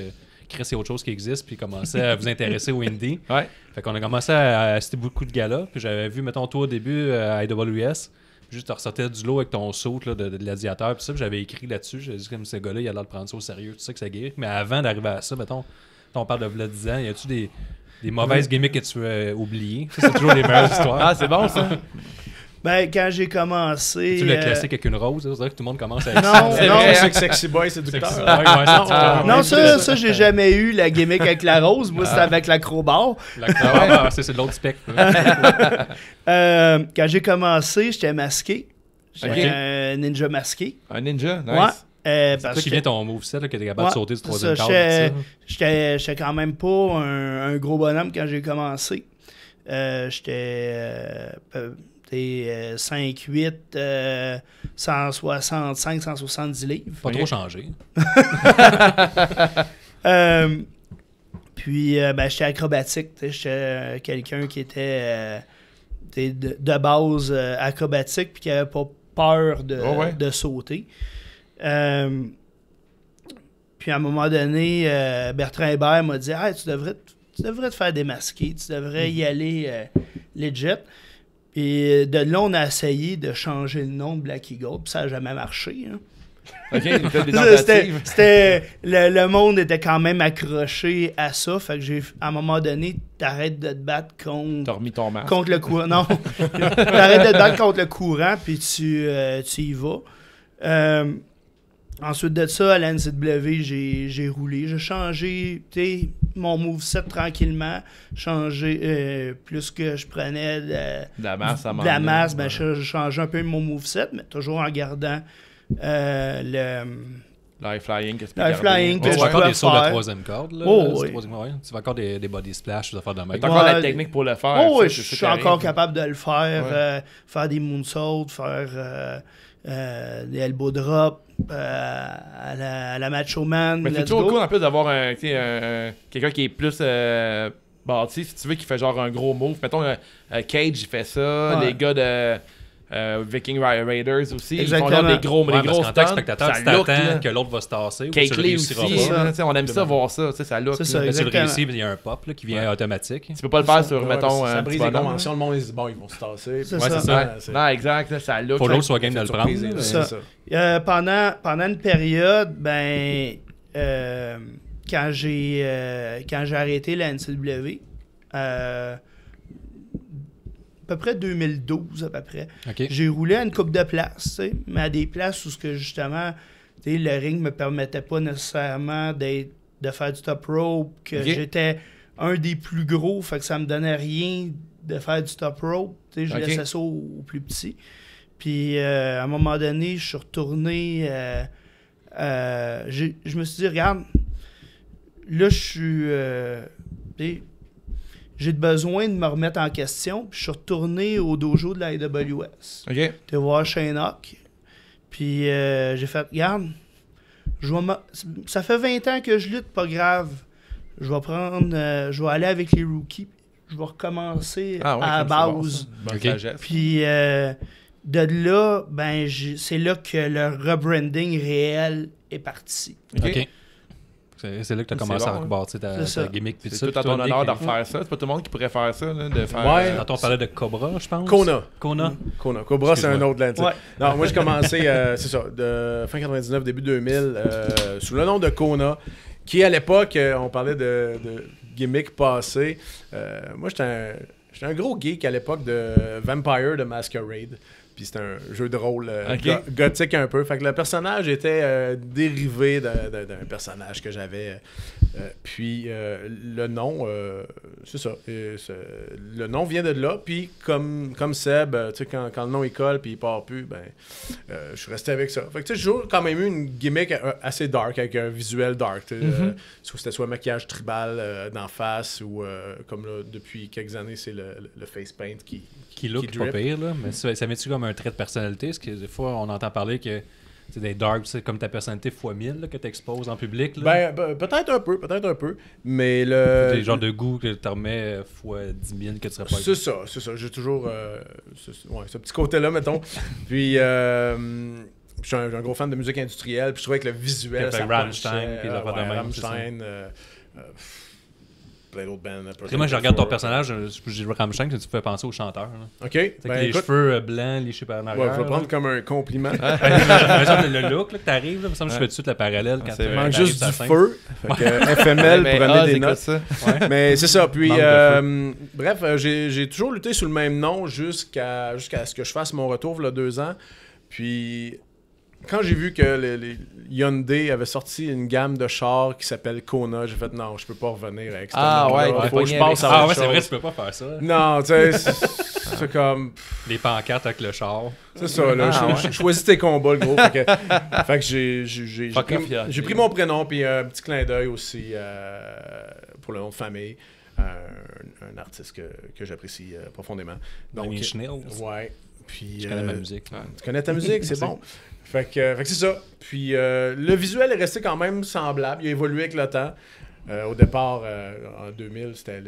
Chris, c'est autre chose qui existe. Puis commençait à vous intéresser au indie. Ouais. Fait qu'on a commencé à assister beaucoup de galas. Puis j'avais vu, mettons, toi au début à IWS. Juste, tu ressortais du lot avec ton saut là, de gladiateur. Puis ça, puis j'avais écrit là-dessus. J'ai dit, comme ce gars-là, il a l'air de prendre ça au sérieux. Tu sais que ça guérit. Mais avant d'arriver à ça, mettons, on parle de v'là 10 ans, y a-tu des mauvaises gimmicks que tu veux oublier? Ça, c'est toujours les meilleures histoires. Ah, c'est bon ça. Ben, quand j'ai commencé... Tu le classique avec une rose, c'est vrai que tout le monde commence à... Non, C'est non, vrai, c'est que Sexy Boy, c'est du Ouais, docteur. ouais, c'est non, ça j'ai jamais eu la gimmick avec la rose. Moi, c'était avec l'acrobat. c'est de l'autre spectre. Quand j'ai commencé, j'étais masqué. J'étais Ok. un ninja masqué. Un ninja, nice. Ouais. C'est Parce ça qui que vient ton moveset, là, que t'es capable de Ouais, sauter du c'est troisième ça, cadre. j'étais quand même pas un gros bonhomme quand j'ai commencé. J'étais 5'8", 165, 170 livres. Pas trop changé. Puis, ben, j'étais acrobatique. J'étais quelqu'un qui était de base acrobatique puis qui avait pas peur de sauter. Puis, à un moment donné, Bertrand Hébert m'a dit « Hey, tu devrais te faire démasquer. Tu devrais y aller legit. » Et de là, on a essayé de changer le nom de Black Eagle, puis ça n'a jamais marché. Hein. Ok, il fait des tentatives. Le monde était quand même accroché à ça. Fait que à un moment donné, t'arrêtes de te battre T'as remis ton masque. contre le courant. Non, t'arrêtes de te battre contre le courant, puis tu y vas. Ensuite de ça, à la NCW, j'ai roulé. J'ai changé mon moveset tranquillement. Changé plus que je prenais De la masse, de la masse, ben, je changeais un peu mon moveset, mais toujours en gardant le High flying, qu'est-ce que Le high flying Tu que vas je encore dois des sauts de faire. troisième corde. Là, Oh, oui. Tu vas encore des body splash, des affaires de même. T'as encore la Ouais, technique pour le faire. Oh ça, oui, c'est je ça suis qui encore arrive. capable de le faire. Ouais. Faire des moonsaults, faire des elbow drops à la Macho Man. Mais c'est let's toujours go. cool en plus d'avoir quelqu'un qui est plus bâti, si tu veux, qui fait genre un gros move. Mettons, Cage, il fait ça. Ouais. Les gars de Viking Raiders aussi. Exactement. Ils font genre des gros Ouais, parce qu'en tant que stunts, spectateur, ça tu look, t'attends là. que l'autre va se tasser ou que Cake tu le Lee réussiras aussi, pas. là, tu sais, on aime ça voir ça, tu sais, ça look. C'est là. ça. Mais tu le Exactement. réussis, il y a un pop là, qui vient automatique. Tu peux pas le faire sur, Ouais, mettons, ça un brise petit les bonhomme, conventions, le monde, ils se disent, bon, ils vont se tasser. C'est Ouais, ça. c'est là. ça. Non, exact, là, ça look. Faut que là. l'autre soit game de le prendre. Surprise, là, c'est mais- ça. Pendant une période, quand j'ai arrêté la NCW, à peu près 2012 à peu près, OK. j'ai roulé à une coupe de places, tu sais, mais à des places où ce que justement, tu sais, le ring me permettait pas nécessairement de faire du top rope, que Ok. j'étais un des plus gros, fait que ça me donnait rien de faire du top rope, tu sais, je Ok. laissais ça aux plus petits. Puis à un moment donné, je suis retourné, je me suis dit, regarde, là je suis, tu sais, j'ai besoin de me remettre en question. Puis je suis retourné au dojo de la AWS. OK. T'es voir Shane Hawk. Puis j'ai fait, regarde, ça fait 20 ans que je lutte, pas grave. Je vais aller avec les rookies. Je vais recommencer Ah ouais, à la comme c'est bon, base. ça. Bonne Ok. sagesse. Puis de là, c'est là que le rebranding réel est parti. OK. OK. C'est là que tu as C'est commencé bon, à hein. rebâtir C'est ta ça. gimmick. Puis C'est ça, tout à puis toi, ton Nick, honneur de refaire ça. C'est pas tout le monde qui pourrait faire ça, là, de faire... Ouais. Quand on parlait de Cobra, je pense. Kona. Kona. Cobra, c'est un Excuse-moi. autre lens. Ouais. Non, moi, j'ai commencé, c'est ça, de fin 99, début 2000, sous le nom de Kona, qui, à l'époque, on parlait de gimmick passé. Moi, j'étais un gros geek à l'époque de Vampire de Masquerade. Puis c'était un jeu de rôle Ok. gothique un peu. Fait que le personnage était dérivé d'un personnage que j'avais. Puis le nom, c'est ça. Le nom vient de là. Puis comme Seb, tu sais, quand le nom il colle puis il part plus, ben, je suis resté avec ça. Fait que tu sais, j'ai toujours quand même eu une gimmick assez dark, avec un visuel dark. Tu sais, c'était soit maquillage tribal d'en face ou comme là, depuis quelques années, c'est le face paint Qui look qui pas drip. pire, là. Mais ça met-tu comme un trait de personnalité? Parce que des fois, on entend parler que c'est des dark, c'est comme ta personnalité x 1000 là, que tu exposes en public. Là. Ben, peut-être un peu. Mais Des genres de goût que tu remets x 10 000 que tu serais pas. C'est ça. J'ai toujours ce petit côté-là, mettons. Puis, je suis un gros fan de musique industrielle. Puis, je trouvais que le visuel, Fait ça Rammstein, punchait, puis les affaires de même, Rammstein, plein d'autres bands. Tu sais, moi, je regarde ton personnage, j'ai Rammstein, que tu fais penser au chanteur. Là. OK. Fait que Ben, les écoute, cheveux blancs, les cheveux en ouais, arrière. je vais prendre comme un compliment. le look là, que t'arrives, là, me semble que je fais tout de suite le parallèle quand c'est tu vrai. Il manque t'arrives juste sur du la scène. feu. Fait que FML, Mais, prenez des écoute notes. ça. Mais c'est ça. Puis, Manque de bref, j'ai toujours lutté sous le même nom jusqu'à ce que je fasse mon retour, il y a 2 ans. Puis, quand j'ai vu que les Hyundai avait sorti une gamme de chars qui s'appelle Kona, j'ai fait non, je peux pas revenir avec ça. Ah ouais, t'es faut que pogné je passe à Ah autre ouais, c'est vrai, chose. tu peux pas faire ça. Non, tu sais, c'est comme. Les pancartes avec le char. C'est ça, là. Ah, ouais. Choisis tes combats, le gros. Fait que j'ai Fuck off, pris, yeah. j'ai pris mon prénom, puis un petit clin d'œil aussi pour le nom de famille. Un artiste que j'apprécie profondément. Danny Schnells. Ouais. Puis, Je connais ma musique. tu connais ta musique, c'est bon. Fait que c'est ça. Puis le visuel est resté quand même semblable. Il a évolué avec le temps. Au départ, en 2000, c'était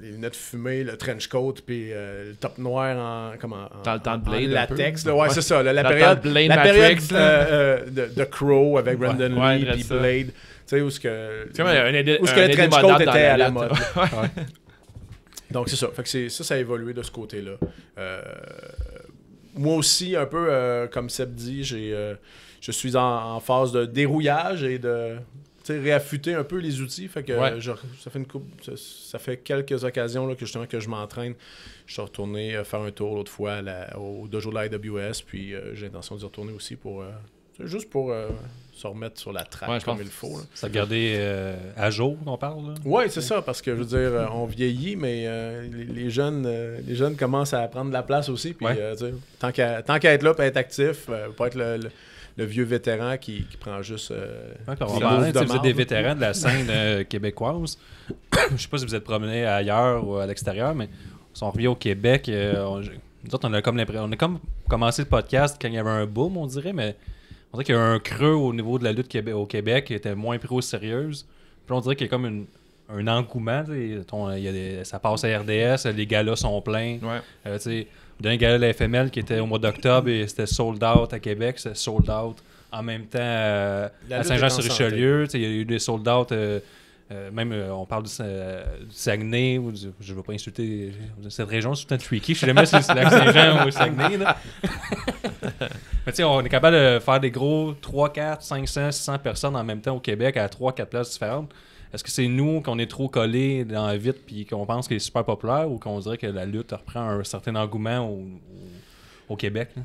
les lunettes fumées, le trench coat, puis le top noir Dans le temps de Blade, en un latex. peu. Là, ouais, Ouais. c'est ça. Là, la Dans le période, temps de Blade la période Matrix, de Crow avec Brandon Ouais, Lee ouais, puis ça. Blade. Tu sais, où ce que... C'est comme un Où est-ce que le trench coat était à la mode. Ouais. Donc, c'est ça. Fait que ça a évolué de ce côté-là. Moi aussi, un peu comme Seb dit, je suis en phase de dérouillage et de réaffûter un peu les outils. Fait que Ouais. ça fait quelques occasions là, que justement que je m'entraîne. Je suis retourné faire un tour l'autre fois au dojo de la AWS, puis j'ai l'intention d'y retourner aussi pour juste pour se remettre sur la track Ouais, je comme pense il faut. Là. Ça garder à jour, on parle. Là. Ouais, c'est ça, parce que je veux dire, on vieillit, mais les jeunes commencent à prendre de la place aussi. Puis, Ouais. tu sais, tant qu'à être là, puis être actif, pas être le vieux vétéran qui prend juste. Ouais, puis on des va parler, moves de vous êtes marde. des vétérans de la scène québécoise. Je sais pas si vous êtes promenés ailleurs ou à l'extérieur, mais si on revient au Québec, nous autres, on a comme commencé le podcast quand il y avait un boom, on dirait, mais on dirait qu'il y a un creux au niveau de la lutte au Québec qui était moins pris au sérieux. Puis on dirait qu'il y a comme un engouement. Ça passe à RDS, les galas sont pleins. Ouais. D'un gala de la FML qui était au mois d'octobre et c'était sold out à Québec, c'était sold out en même temps à Saint-Jean-sur-Richelieu. Il y a eu des sold out. Même on parle du Saguenay, je ne veux pas insulter cette région, c'est tout le temps tricky. Je sais jamais si c'est lac Saint-Jean ou Saguenay. Là. Mais on est capable de faire des gros 3, 4, 500, 600 personnes en même temps au Québec à 3-4 places différentes. Est-ce que c'est nous qu'on est trop collés dans la vite puis qu'on pense qu'il est super populaire ou qu'on dirait que la lutte reprend un certain engouement au Québec? Là?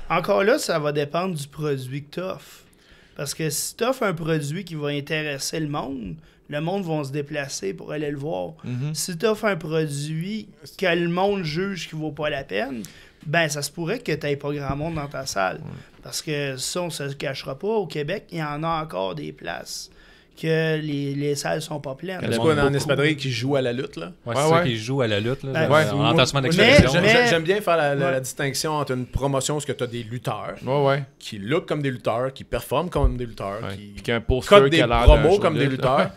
Encore là, ça va dépendre du produit que tu offres. Parce que si tu offres un produit qui va intéresser le monde va se déplacer pour aller le voir. Si tu offres un produit que le monde juge qui vaut pas la peine, ben ça se pourrait que tu n'aies pas grand monde dans ta salle. Parce que ça, on ne se le cachera pas. Au Québec, il y en a encore des places que les salles sont pas pleines. Est-ce qu'on a un espadrille qui joue à la lutte, là? Ouais, c'est ça qui joue à la lutte, là. Ben, On entend souvent d'expression. J'aime bien faire la distinction entre une promotion où tu as des lutteurs qui look comme des lutteurs, qui performent comme des lutteurs, qui a un poster codent des qui a l'air promos d'un comme show des de lutteurs.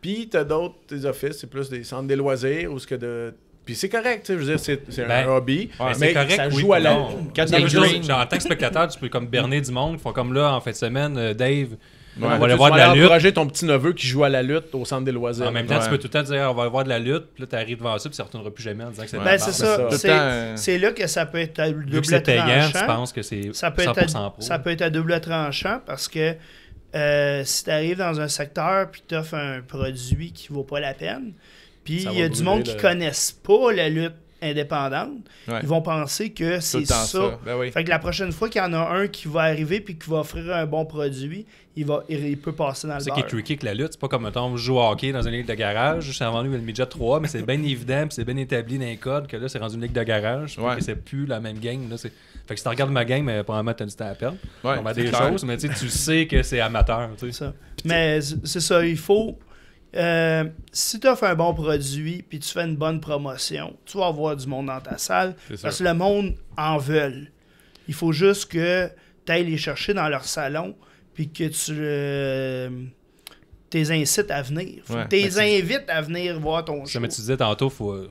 Puis t'as d'autres, des offices, c'est plus des centres des loisirs ou ce que de... Puis c'est correct, tu sais, je veux dire, c'est un hobby, mais correct, ça joue à la... En tant que spectateur, tu peux comme berner du monde. Ils font comme là, en fin de semaine, Dave... on va aller voir de la lutte. Encourager ton petit neveu qui joue à la lutte au centre des loisirs. En même temps, tu peux tout le temps dire on va aller voir de la lutte, puis là, tu arrives devant ça, puis ça ne retournera plus jamais en disant que c'est ben, c'est ça. C'est là que ça peut être à double tranchant. Tu penses que c'est 100% pro. Ça peut être à double tranchant parce que si tu arrives dans un secteur puis tu offres un produit qui vaut pas la peine, puis il y a du monde qui ne connaissent pas la lutte indépendante, ils vont penser que c'est ça. Fait que la prochaine fois qu'il y en a un qui va arriver puis qui va offrir un bon produit, il peut passer dans le bar. C'est ça qui est tricky avec la lutte. C'est pas comme, mettons, je joue au hockey dans une ligue de garage. Je suis avant nous le midget 3, mais c'est bien évident puis c'est bien établi dans les codes que là, c'est rendu une ligue de garage. Que c'est plus la même game. Là, fait que si tu regardes ma game, probablement tu as du temps à perdre. On va des choses, mais tu sais que c'est amateur. Ça. Mais c'est ça, il faut... si tu offres un bon produit puis tu fais une bonne promotion, tu vas avoir du monde dans ta salle parce que le monde en veut. Il faut juste que tu ailles les chercher dans leur salon puis que tu les incites à venir. Tu les invites à venir voir ton show. Mais tu disais tantôt, faut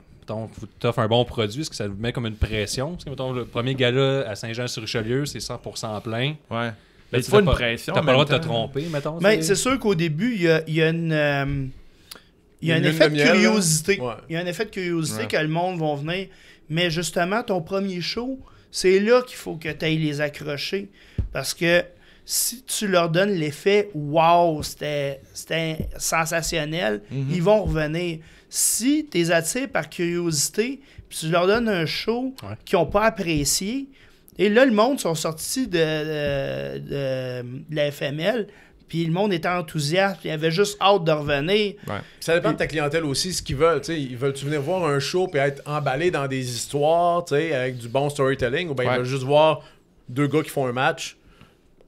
t'offres un bon produit, est-ce que ça vous met comme une pression? Parce que mettons, le premier gala à Saint-Jean-sur-Richelieu, c'est 100% plein. Ouais. Mais tu pas une pression. T'as pas le droit de te tromper, mettons. Mais c'est sûr qu'au début, il y a un effet de curiosité. Il y a un effet de curiosité que le monde va venir. Mais justement, ton premier show, c'est là qu'il faut que tu ailles les accrocher. Parce que si tu leur donnes l'effet « wow, c'était sensationnel », ils vont revenir. Si tu les attires par curiosité, puis tu leur donnes un show qu'ils n'ont pas apprécié, et là, le monde sont sortis de la FML, puis le monde était enthousiaste, puis il avait juste hâte de revenir. Ça dépend de ta clientèle aussi, ce qu'ils veulent. Ils veulent-tu venir voir un show puis être emballé dans des histoires, avec du bon storytelling, ou bien ils veulent juste voir deux gars qui font un match,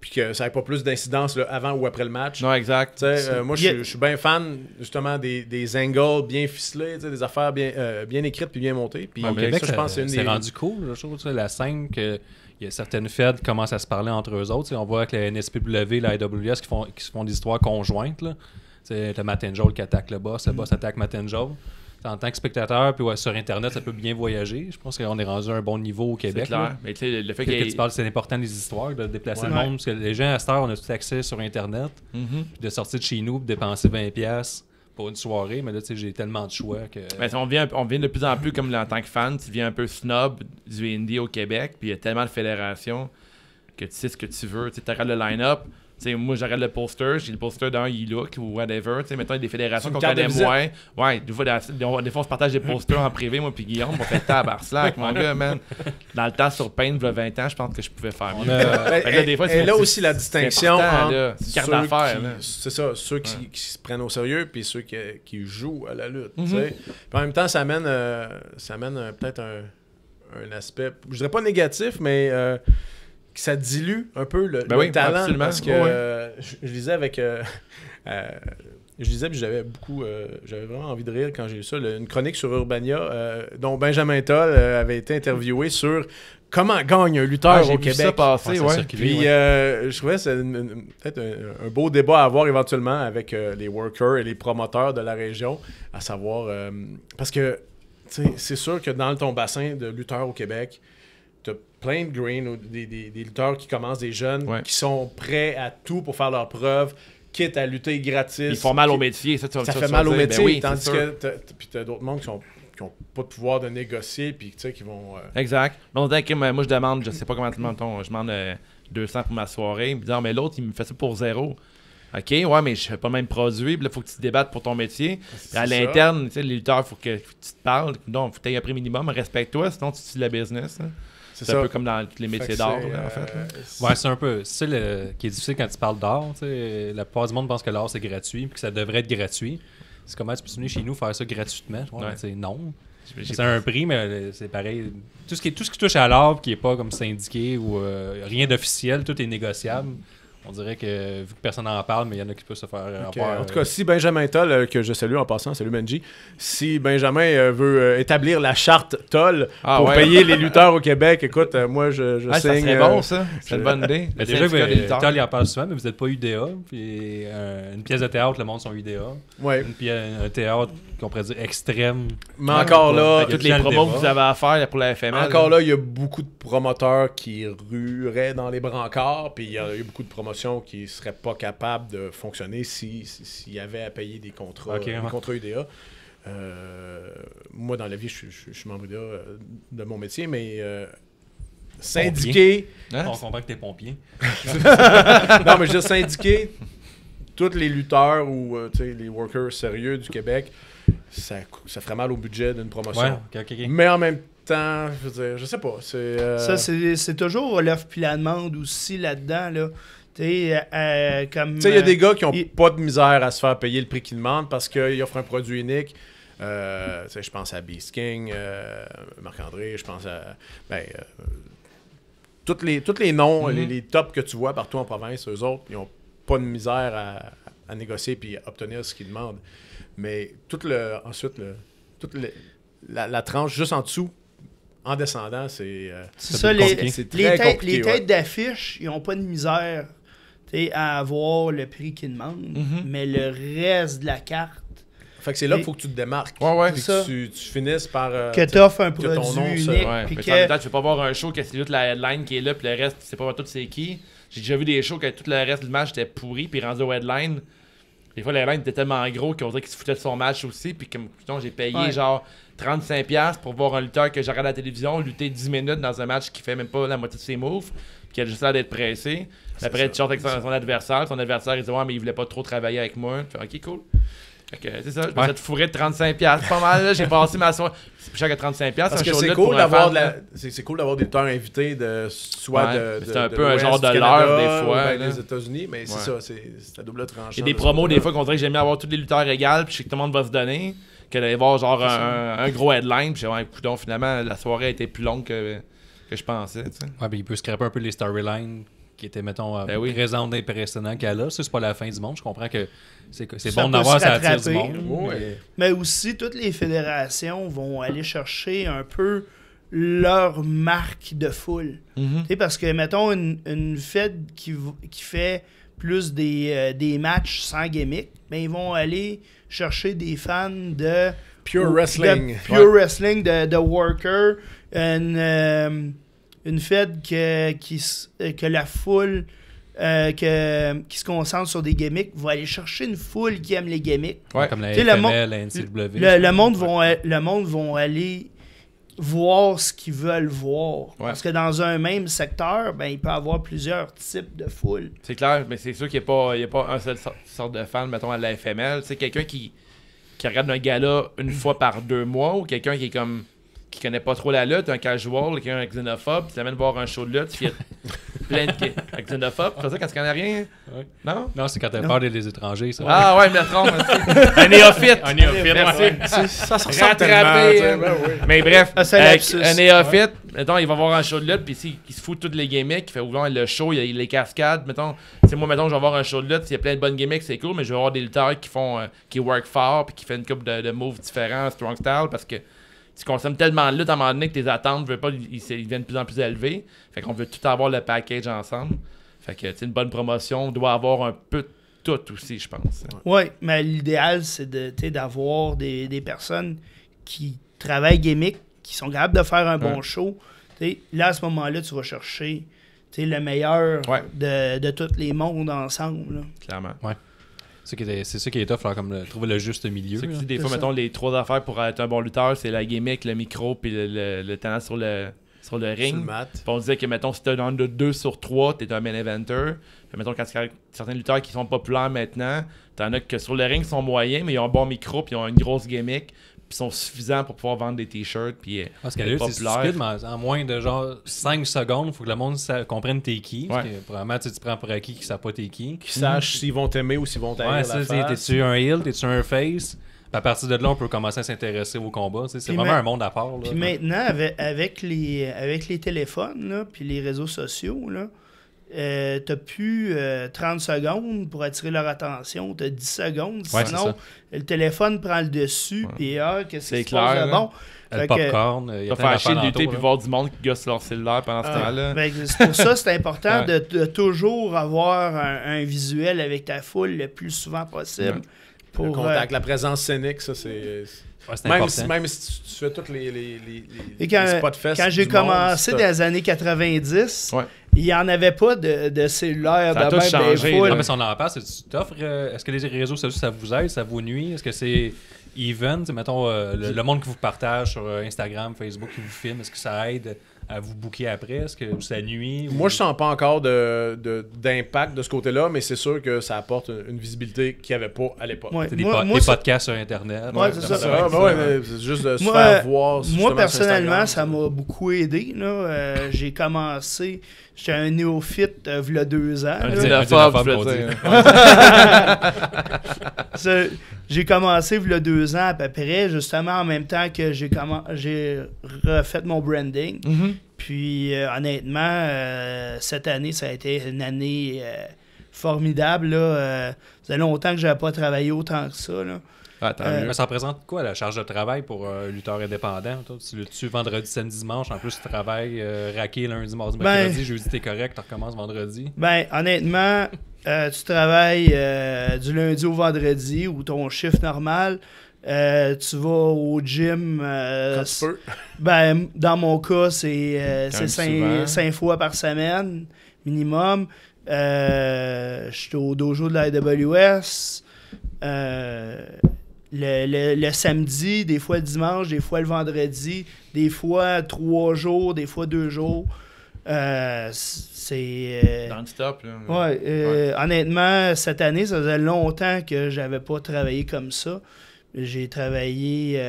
puis que ça n'ait pas plus d'incidence avant ou après le match. Non, exact. Moi, je suis bien fan, justement, des angles bien ficelés, des affaires bien écrites puis bien montées. Puis au Québec, je pense que c'est rendu cool, je trouve, la scène que... Il y a certaines feds qui commencent à se parler entre eux autres. On voit avec la NSPW, la IWS qui se font des histoires conjointes. Le Matt Angel qui attaque le boss attaque Matt Angel. En tant que spectateur, puis sur Internet, ça peut bien voyager. Je pense qu'on est rendu à un bon niveau au Québec. C'est clair. Mais le fait que tu parles, c'est important les histoires, de déplacer le monde. Parce que les gens, à cette heure, on a tout accès sur Internet. Puis de sortir de chez nous, de dépenser $20 pour une soirée, mais là, tu sais, j'ai tellement de choix que... Mais on vient de plus en plus, comme en tant que fan, tu viens un peu snob du indie au Québec, puis il y a tellement de fédérations que tu sais ce que tu veux. Tu regardes le line-up, moi, je regarde le poster, j'ai le poster d'un e-look ou whatever. Mettons, il y a des fédérations qu'on connaît moins. Ouais, des fois, on se partage des posters en privé, moi puis Guillaume, on fait tabarnak, mon gars, man. Dans le temps, sur Paint, il y a 20 ans, je pense que je pouvais faire mieux. Et là aussi, la distinction entre carte d'affaires. C'est ça, ceux qui se prennent au sérieux puis ceux qui jouent à la lutte. Puis en même temps, ça amène peut-être un aspect, je dirais pas négatif, mais... ça dilue un peu le talent. Absolument. Parce que je lisais avec je disais, puis j'avais vraiment envie de rire quand j'ai lu ça, une chronique sur Urbania, dont Benjamin Toll avait été interviewé sur comment gagne un lutteur au Québec. Ça passer, ouais. Puis je trouvais que c'est peut-être un beau débat à avoir éventuellement avec les workers et les promoteurs de la région, à savoir, parce que c'est sûr que dans ton bassin de lutteurs au Québec, tu as plein de green, ou des lutteurs qui commencent, des jeunes, qui sont prêts à tout pour faire leurs preuves, quitte à lutter gratis. Ils font mal au métier. Ça fait mal au métier, oui, tandis que tu as d'autres mondes qui n'ont pas de pouvoir de négocier, puis qui vont... Exact. Moi, je demande, je sais pas comment tu demandes, je demande 200 pour ma soirée, puis mais l'autre, il me fait ça pour 0. OK, ouais, mais je fais pas le même produit, puis là, il faut que tu te débattes pour ton métier. Puis à l'interne, les lutteurs, il faut que tu te parles. Donc, il faut que tu aies un prix minimum, respecte-toi, sinon tu tues la business. Hein. C'est un peu comme dans tous les métiers d'art, en fait. Ouais, c'est un peu. C'est ça qui est difficile quand tu parles d'art. La plupart du monde pense que l'art, c'est gratuit, puis que ça devrait être gratuit. C'est comment tu peux venir chez nous faire ça gratuitement? Non. C'est un prix, mais c'est pareil. Tout ce qui touche à l'art, qui n'est pas comme syndiqué ou rien d'officiel, tout est négociable. On dirait que, vu que personne n'en parle, mais il y en a qui peuvent se faire avoir. En tout cas, si Benjamin Toll, que je salue en passant, salut Benji, si Benjamin veut établir la charte Toll pour payer les lutteurs au Québec, écoute, moi je signe. Ça serait bon, ça. C'est une bonne idée. Mais déjà, Toll, il en parle souvent, mais vous n'êtes pas UDA. Puis une pièce de théâtre, le monde sont UDA. Ouais. Un théâtre qu'on pourrait dire extrême. Mais encore là, toutes les promos que vous avez à faire pour la FML. Encore là, il y a beaucoup de promoteurs qui rueraient dans les brancards, puis il y a eu beaucoup de promotions qui ne seraient pas capables de fonctionner s'il y avait à payer des contrats, contrats UDA. Moi, dans la vie, je suis membre UDA de mon métier, mais syndiqué... Hein? On comprend que t'es pompier. Non, mais je veux dire, syndiqué, tous les lutteurs ou les workers sérieux du Québec, ça ferait mal au budget d'une promotion. Ouais, okay. Mais en même temps, je veux dire, je sais pas. Ça, c'est toujours l'offre puis la demande aussi là-dedans, là. Il y a des gars qui n'ont pas de misère à se faire payer le prix qu'ils demandent parce qu'ils offrent un produit unique. Je pense à Beast King, Marc-André, je pense à tous les noms, les tops que tu vois partout en province, eux autres, ils n'ont pas de misère à négocier et à obtenir ce qu'ils demandent. Mais la tranche juste en dessous, en descendant, c'est ça, les têtes d'affiche, ils n'ont pas de misère à avoir le prix qu'ils demandent, mais le reste de la carte. Fait que c'est là qu'il faut que tu te démarques. Ouais. Que tu finisses par. Que tu offres un produit unique. Puis en même temps, tu peux pas avoir un show que c'est juste la headline qui est là, puis le reste, tu sais pas tout c'est qui. J'ai déjà vu des shows que tout le reste du match était pourri, puis rendu au headline. Des fois, le headline était tellement gros qu'on dirait qu'il se foutait de son match aussi, puis comme j'ai payé genre 35$ pour voir un lutteur que je regarde à la télévision lutter 10 minutes dans un match qui fait même pas la moitié de ses moves, puis qui a juste l'air d'être pressé. Après, tu sortes avec son adversaire. Son adversaire, il dit ouais, mais il voulait pas trop travailler avec moi. Tu fais ok, cool. Fait que c'est ça, je me suis fourré de 35$. Pas mal, là. J'ai passé ma soirée. C'est plus cher que 35$. Parce que c'est cool d'avoir c'est cool d'avoir des lutteurs invités c'est un peu un genre de l'heure des fois. Les États-Unis, mais c'est ça, c'est à double tranchant. Il y a des promos des fois qu'on dirait que j'aime bien avoir tous les lutteurs égales, puis je sais que tout le monde va se donner, que d'aller voir genre un gros headline, puis écoute, finalement, la soirée a été plus longue que je pensais. T'sais. Ouais, ben il peut scraper un peu les storylines qui étaient, mettons, présentes des précédents qu'elle a. Ça, c'est pas la fin du monde. Je comprends que c'est bon d'avoir ça attire du monde. Mais aussi, toutes les fédérations vont aller chercher un peu leur marque de foule. Parce que, mettons, une fed qui fait plus des matchs sans gimmick, ben, ils vont aller chercher des fans de Pure Wrestling. Wrestling, de Worker, une fed que la foule qui se concentre sur des gimmicks va aller chercher une foule qui aime les gimmicks. Ouais, comme la FML, la NCW. Le monde vont aller voir ce qu'ils veulent voir. Ouais. Parce que dans un même secteur, ben, il peut y avoir plusieurs types de foules. C'est clair, mais c'est sûr qu'il n'y a pas un seul sorte de fan, mettons, à la FML. C'est quelqu'un qui regarde un gala une fois par 2 mois ou quelqu'un qui est comme qui connaît pas trop la lutte, un casual, quelqu'un xénophobe, qui t'amène voir un show de lutte, puis plein de xénophobes. C'est ça quand c'est canadien? Ouais. Non? Non, c'est quand t'as peur des étrangers, ça. Ah ouais, Mettron. Un néophyte. Un néophyte, Merci. ouais. Ça se ressemble Rattrapé. tellement, oui. Mais bref, Ah, c'est un lapsus. un néophyte, mettons, il va voir un show de lutte, puis il se fout de toutes les gimmicks, il fait ouvrir le show, il y a les cascades, mettons, c'est moi, mettons, je vais voir un show de lutte, s'il y a plein de bonnes gimmicks, c'est cool, mais je vais voir des lutteurs qui work fort, puis qui font une couple de moves différents, strong style, parce que tu consommes tellement de lutte à un moment donné que tes attentes, ils deviennent de plus en plus élevées, fait qu'on veut tout avoir le package ensemble, fait que, une bonne promotion doit avoir un peu de tout aussi, je pense. Oui, mais l'idéal, c'est d'avoir des personnes qui travaillent gimmick, qui sont capables de faire un bon show. Là, à ce moment-là, tu vas chercher le meilleur de tous les mondes ensemble. Là. Clairement. Ouais. C'est ça qui est tough, là, comme trouver le juste milieu. C'est que là. des fois, ça. mettons, les trois affaires pour être un bon lutteur, c'est la gimmick, le micro, puis le talent sur le Sur ring. le mat. Puis on disait que, mettons, si t'es dans 2 sur 3, t'es un main eventer. Puis, mettons, quand certains lutteurs qui sont populaires maintenant, t'en as que sur le ring, ils sont moyens, mais ils ont un bon micro, puis ils ont une grosse gimmick, puis ils sont suffisants pour pouvoir vendre des t-shirts, puis Parce que être là, c'est populaire. stupide, mais en moins de genre 5 secondes, il faut que le monde comprenne t'es qui. Parce que probablement, tu prends pour acquis qu'ils savent pas t'es qui. Qui sachent s'ils vont t'aimer ou s'ils vont t'haïr Ouais, la ça, face. t'es-tu un heel, t'es-tu un face? Puis à partir de là, on peut commencer à s'intéresser au combat. C'est Puis vraiment un monde à part. Là. Puis maintenant, avec les téléphones, là, puis les réseaux sociaux, là, t'as plus 30 secondes pour attirer leur attention, t'as 10 secondes, Ouais, sinon le téléphone prend le dessus, puis qu'est-ce C'est qui se passe clair, de là. bon? Le Fait que- popcorn, il y Tu a vas plein faire chier de d'affaires lutter alentour, puis là. voir du monde qui gosse leur cellulaire pendant ce temps-là. Ben, c'est pour ça c'est important Ouais. de toujours avoir un visuel avec ta foule le plus souvent possible. Ouais. Pour, Le contact, la présence scénique, ça c'est. Ouais, c'est Même important. même si tu fais tous les Et quand, spots fest quand j'ai du monde, commencé c'est dans les années 90, Ouais. il n'y en avait pas de cellulaire Ça a de tout même des changé, foules. Ah, mais si on en parle, c'est-tu t'offres? Est-ce que les réseaux sociaux, ça vous aide, ça vous nuit? Est-ce que c'est even? Mettons, le monde qui vous partage sur Instagram, Facebook, qui vous filme, est-ce que ça aide à vous booker après? Est-ce que ça nuit? Moi, je sens pas encore d'impact de ce côté-là, mais c'est sûr que ça apporte une visibilité qu'il n'y avait pas à l'époque. Ouais. C'est des, Moi, des ça- podcasts sur Internet. Ouais, c'est ça. Ah, ben ouais, mais c'est juste de se Moi, faire voir. justement, Moi, sur personnellement, Instagram. ça m'a beaucoup aidé. Là. J'ai commencé, j'étais un néophyte il y a 2 ans. Un là. xénophobe, je qu'on veux dit. dire. J'ai commencé il y a 2 ans à peu près, justement en même temps que j'ai refait mon branding. Mhm. Puis honnêtement, cette année, ça a été une année formidable. Là. Ça faisait longtemps que je n'avais pas travaillé autant que ça. Là. Ah, tant mieux. Mais ça représente quoi la charge de travail pour un lutteur indépendant? Toi, tu vendredi, samedi, dimanche, en plus tu travailles raqué lundi, mardi, mercredi, jeudi, t'es correct, tu recommences vendredi. Ben, honnêtement, tu travailles du lundi au vendredi ou ton chiffre normal. Tu vas au gym. Quand tu peux. Ben, dans mon cas, c'est Quand même souvent. 5 fois par semaine, minimum. Je suis au dojo de la AWS. Le samedi, des fois le dimanche, des fois le vendredi, des fois 3 jours, des fois 2 jours. C'est. Non-stop, là. Ouais, honnêtement, cette année, ça faisait longtemps que j'avais pas travaillé comme ça. J'ai travaillé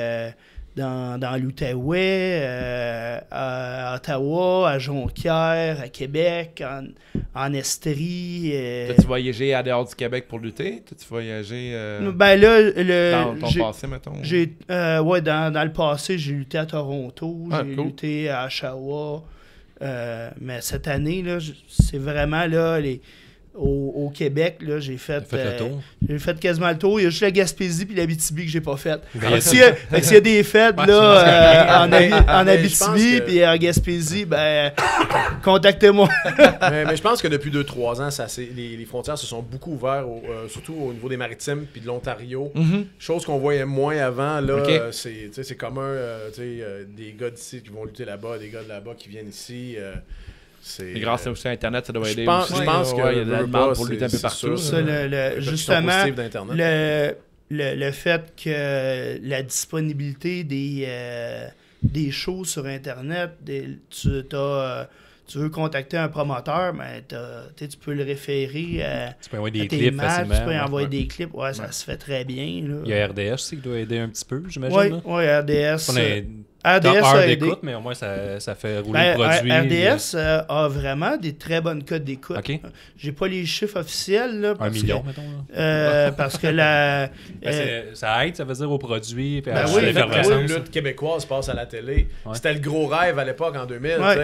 dans l'Outaouais, à Ottawa, à Jonquière, à Québec, en Estrie. T'as-tu voyagé à dehors du Québec pour lutter? T'as-tu voyagé Ben là, dans ton passé, mettons? dans le passé, j'ai lutté à Toronto, Ah, j'ai cool. lutté à Oshawa. Mais cette année, là, c'est vraiment là, au Québec, là, j'ai fait le tour. j'ai fait quasiment le tour. Il y a juste la Gaspésie puis l'Abitibi que j'ai pas fait. Ben, il y a S'il y a des fêtes Ouais, là, en mais je pense Abitibi que- puis en Gaspésie, ben contactez-moi. mais je pense que depuis 2-3 ans, les frontières se sont beaucoup ouvertes, surtout au niveau des maritimes puis de l'Ontario. Mhm. Chose qu'on voyait moins avant. Là, Ok. c'est commun. Des gars d'ici qui vont lutter là-bas, des gars de là-bas qui viennent ici. Et grâce aussi à Internet, ça doit je aider pense, aussi. je pense là. que Ouais, il y a de la veux demande pas, pour lutter un peu c'est partout. sûr, Ça, là. justement, d'Internet. le fait que la disponibilité des shows sur Internet, tu veux contacter un promoteur, mais tu peux le référer Tu peux envoyer à des tes clips matchs, facilement. tu peux ouais. envoyer des clips. Ouais, ça se fait très bien. Là. Il y a RDS aussi qui doit aider un petit peu, j'imagine. Ouais, là. ouais, RDS. T'as RDS heure a aidé. d'écoute, mais au moins ça fait rouler le Ben, produit. RDS a vraiment des très bonnes cotes d'écoute. OK. J'ai pas les chiffres officiels. Là, 1 parce million, que, mettons. Là. parce que la. Ça aide, ça veut dire au produit. Puis Ben à oui, Le fait que la l'effervescence. lutte québécoise passe à la télé, Ouais. c'était le gros rêve à l'époque en 2000. Ouais.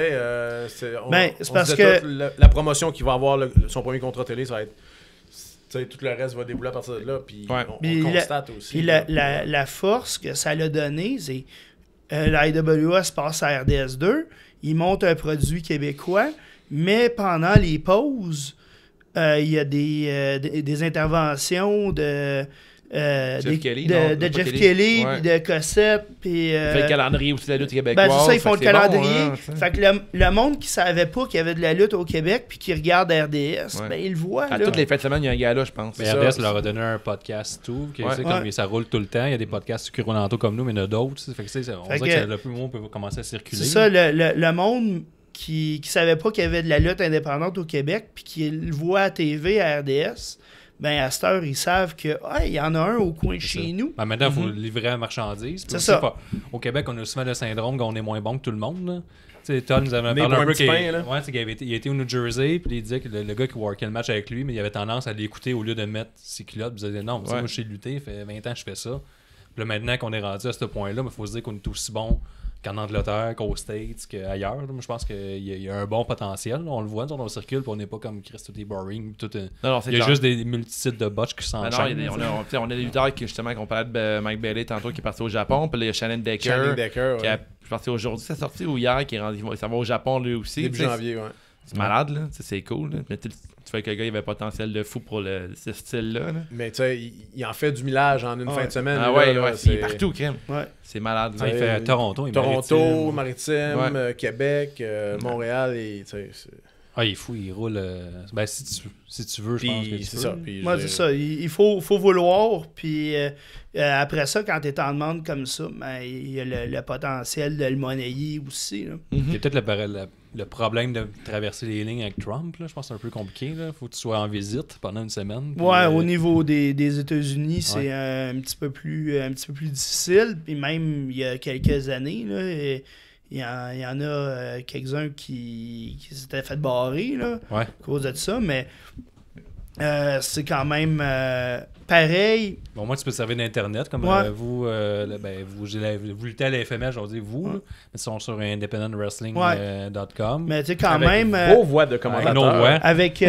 Tu sais, on C'est parce disait que- la promotion qui va avoir son premier contrat télé, ça va être. Tu sais, tout le reste va débouler à partir de là. Puis Ouais. on Puis constate aussi. Puis la force que ça l'a donné, c'est la IWS passe à RDS2, ils montent un produit québécois, mais pendant les pauses, il y a des interventions de Jeff Kelly, de non, pas Jeff Kelly. Kelly, Ouais. puis de Cossette, puis... Il fait le calendrier aussi de la lutte québécoise. Ben, c'est ça, ils font le fait que c'est calendrier. bon, hein, ça. Fait que le monde qui savait pas qu'il y avait de la lutte au Québec puis qui regarde RDS, Ouais. ben, il le voit. À là. toutes les fêtes de semaine, il y a un gars là, je pense. Mais ça, RDS c'est- leur a donné un podcast tout. Ouais. Comme ça roule tout le temps. Il y a des podcasts sur Curolanto comme nous, mais il y en a d'autres. Fait que, on Fait dirait que- que le plus monde peut commencer à circuler. C'est ça, le monde qui savait pas qu'il y avait de la lutte indépendante au Québec puis qui le voit à TV, à RDS, ben à cette heure, ils savve que il y en a un au coin de chez nous. Ben, maintenant, il faut livrer la marchandise. Puis C'est aussi, ça. Au Québec, on a souvent le syndrome qu'on est moins bon que tout le monde. Là. Tu sais, Todd nous avait Né parlé pour un un peu petit pain, là. ouais, il était au New Jersey, puis il disait que le gars qui workait le match avec lui, mais il avait tendance à l'écouter au lieu de mettre ses culottes. Puis il disait non, tu sais, Ouais. moi je sais lutter, ça fait 20 ans que je fais ça. Puis là, maintenant qu'on est rendu à ce point-là, il faut se dire qu'on est aussi bon qu'en Angleterre, qu'aux States, qu'ailleurs. Là. Moi, je pense qu'il y a un bon potentiel. Là. On le voit, nous, on circule, puis on n'est pas comme Chris, tout est boring. Non, c'est Il y a clair. juste des multitudes de botches qui Ben non, s'enchaînent. il y a des- on a des lutteurs qui, justement, qu'on parlait de Mike Bailey tantôt, qui est parti au Japon. Puis là, il y a Shannon Decker, Shannon Decker, qui est ouais. parti aujourd'hui. C'est sorti ou hier, qui est rendu, ça va au Japon lui aussi. Début tu sais. janvier, ouais. C'est malade, là. Tu sais, c'est cool. Là. Mais tu fais que le gars, il avait potentiel de fou pour ce style-là. Là. Mais tu sais, il en fait du millage en une Ouais. fin de semaine. Ah là, ouais, là, ouais, c'est il est partout, crème. Ouais. C'est malade. Ah, là. il fait Toronto, il Toronto, Maritime. Maritime, Ouais. Québec, Montréal, et tu sais, c'est- Ah, il est fou, il roule. Ben, si tu veux, je pense que Puis tu c'est peux. ça. Puis, Moi, je- c'est ça. Il faut vouloir. Puis après ça, quand tu es en demande comme ça, ben, il y a le potentiel de le monnayer aussi. Là. Il y a peut-être le problème de traverser les lignes avec Trump. Là. Je pense que c'est un peu compliqué. Il faut que tu sois en visite pendant une semaine. Puis, Ouais, au niveau des États-Unis, c'est Ouais. un petit peu plus difficile. Puis même il y a quelques années, là, il y en a quelques-uns qui s'étaient fait barrer là, Ouais. à cause de ça. Mais c'est quand même pareil. Bon, moi, tu peux te servir d'Internet. Comme Ouais. vous luttez à la FML, je vais dire vous. Ouais. Là, mais ils sont sur independentwrestling.com. Mais tu sais, quand avec même. vos voix de Avec commentateurs. nos voix. Avec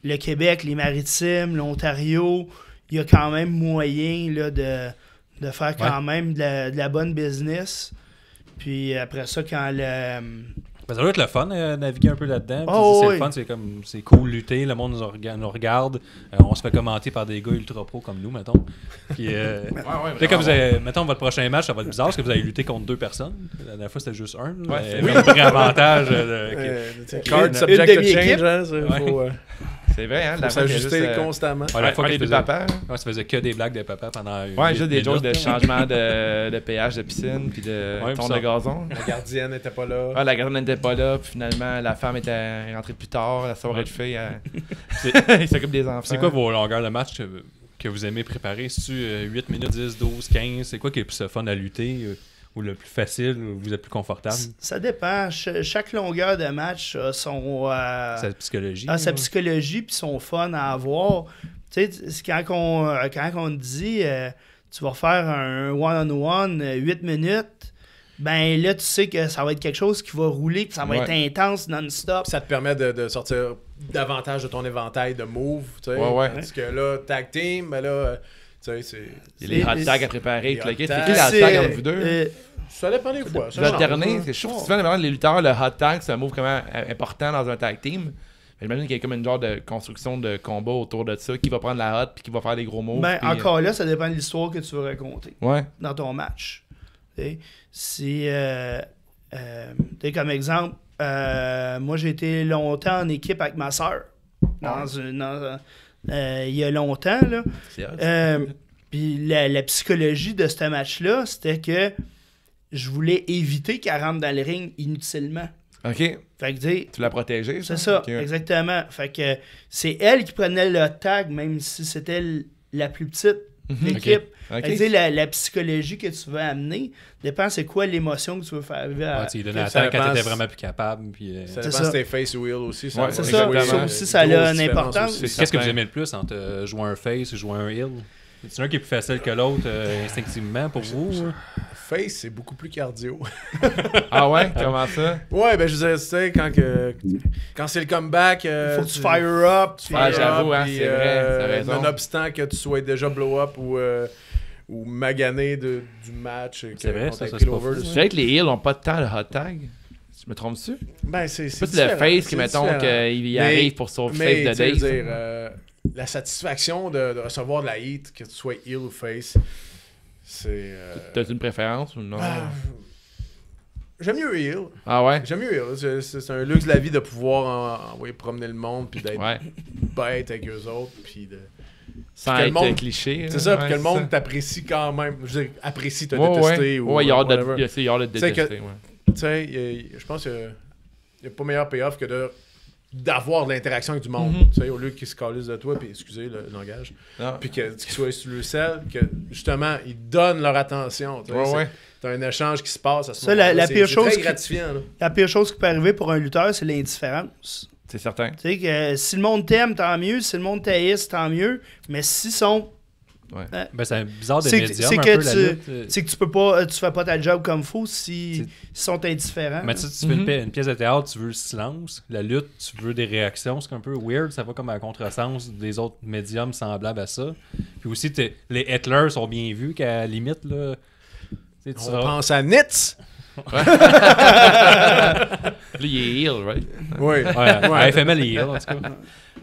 le Québec, les Maritimes, l'Ontario, il y a quand même moyen là, de faire quand même de la bonne business. Puis après ça, quand le... Ben, ça doit être le fun, naviguer un peu là-dedans. Puis Oh, c'est oui. le fun, c'est cool lutter, le monde nous regarde. On se fait commenter par des gars ultra pro comme nous, mettons. Puis, là, quand vous avez, mettons, votre prochain match, ça va être bizarre parce que vous allez lutter contre 2 personnes. La dernière fois, c'était juste un. Ouais, mais c'est comme vrai avantage. Card Une subject to demi-équipe. change, hein, ça, faut C'est vrai, hein? faut La fois qu'il y a s'ajuster juste, constamment. Ouais, la fois les qu'il deux faisait- papas. Ouais, ça faisait que des blagues de papa pendant. Ouais, juste des 8 jokes de minutes. changement de péage de piscine puis de Ouais, ton puis ça. de gazon. La gardienne n'était pas là. Ouais, la gardienne n'était pas là, puis finalement, la femme était rentrée plus tard, la soirée de filles, il s'occupe des enfants. C'est quoi vos longueurs de match que vous aimez préparer? C'est-tu 8 minutes, 10, 12, 15? C'est quoi qui est le plus fun à lutter? Ou le plus facile? Ou vous êtes plus confortable? Ça dépend. Chaque longueur de match a C'est la psychologie. sa là. psychologie puis son fun à avoir. Tu sais, c'est quand on te dit tu vas faire un one-on-one 8 minutes, ben là, tu sais que ça va être quelque chose qui va rouler puis ça va être intense non-stop. Ça te permet de sortir davantage de ton éventail de moves. Tu sais. Ouais. Parce que là, tag team, ben là, tu sais, c'est. Il y a les hot tags à préparer. Les puis le hot kit. tags. C'est qui le hot tag entre vous deux? Ça dépend des fois. ça Vous change. alternez. Je trouve que souvent, les lutteurs, le hot tag, c'est un move vraiment important dans un tag team. Mais j'imagine qu'il y a comme une genre de construction de combat autour de ça, qui va prendre la hot puis qui va faire des gros moves. Ben, puis, encore là, ça dépend de l'histoire que tu veux raconter Ouais. dans ton match. T'sais, si, t'sais, comme exemple, moi j'ai été longtemps en équipe avec ma soeur. Il y a longtemps, là. C'est hot. Puis la psychologie de ce match-là, c'était que je voulais éviter qu'elle rentre dans le ring inutilement. Ok. Fait que, tu Tu l'as protégé. c'est ça, Ok. exactement. Fait que c'est elle qui prenait le tag, même si c'était la plus petite l'équipe. Ok. Tu sais, la psychologie que tu veux amener dépend c'est quoi l'émotion que tu veux faire vivre à... Ouais, tu lui donnais Ça la temps quand dépend t'étais vraiment plus capable. Puis, Ça C'est dépend ça. si t'es face ou heel aussi. Ouais, c'est ouais, ça. exactement. Ça aussi, ça a une importance. Qu'est-ce que vous aimez le plus entre jouer un face et jouer un heel? C'est un qui est plus facile que l'autre instinctivement pour vous? Face, c'est beaucoup plus cardio. Ah ouais? Comment ça? Ouais, ben je veux dire, tu sais, quand c'est le comeback... Faut que tu fire up. tu puis, Ah, fire j'avoue, up, hein, puis, c'est vrai, t'as raison. nonobstant que tu sois déjà blow-up ou magané du match. C'est vrai, qu'on ça, t'ait ça, pris c'est pas l'over fou, dessus. C'est vrai que les heels ont pas de temps de hot tag. Je me trompe-tu? Ben, c'est C'est pas le différent, face qui, c'est mettons, différent. qu'il Mais- arrive pour sauver Mais, save tu sais, de je veux Dave. dire, la satisfaction de recevoir de la heat, que tu sois heel ou face, c'est... T'as-tu une préférence ou non? J'aime mieux heel. Ah ouais? J'aime mieux heel. C'est un luxe de la vie de pouvoir envoyer promener le monde puis d'être Ouais. bête avec eux autres. Puis de... Sans que le être monde- cliché. C'est ça, ouais, puis que le c'est monde ça. t'apprécie quand même. Je veux dire, apprécie te Ouais, détester ouais. ou Ouais, il y a hâte de whatever. il y a hâte de te Tu sais que- détester, ouais. Tu sais, je pense qu'il n'y a pas meilleur payoff que d'avoir de l'interaction avec du monde. Mhm. Tu sais, au lieu qu'ils se calissent de toi, puis excusez le langage, Non. puis qu'ils soient sur le sel, que justement, ils donnent leur attention. Tu sais, Ouais, ouais. T'as un échange qui se passe à ce Ça, moment-là. la pire c'est chose très qui- gratifiant. Là. La pire chose qui peut arriver pour un lutteur, c'est l'indifférence. C'est certain. Tu sais que si le monde t'aime, tant mieux. Si le monde t'haïsse, tant mieux. Mais s'ils sont... Ben, c'est bizarre de C'est médium c'est un que peu la lutte. c'est que tu fais pas ta job comme faut s'ils sont indifférents. Mais tu sais, tu fais une pièce de théâtre, tu veux le silence. La lutte, tu veux des réactions. C'est un peu weird. Ça va comme à contresens des autres médiums semblables à ça. Puis aussi, les Hitlers sont bien vus qu'à la limite, là... tu sais, tu On seras- pense à Nitz. Là, il est heel, right? Oui. Ouais, à FML, il est là, en tout cas.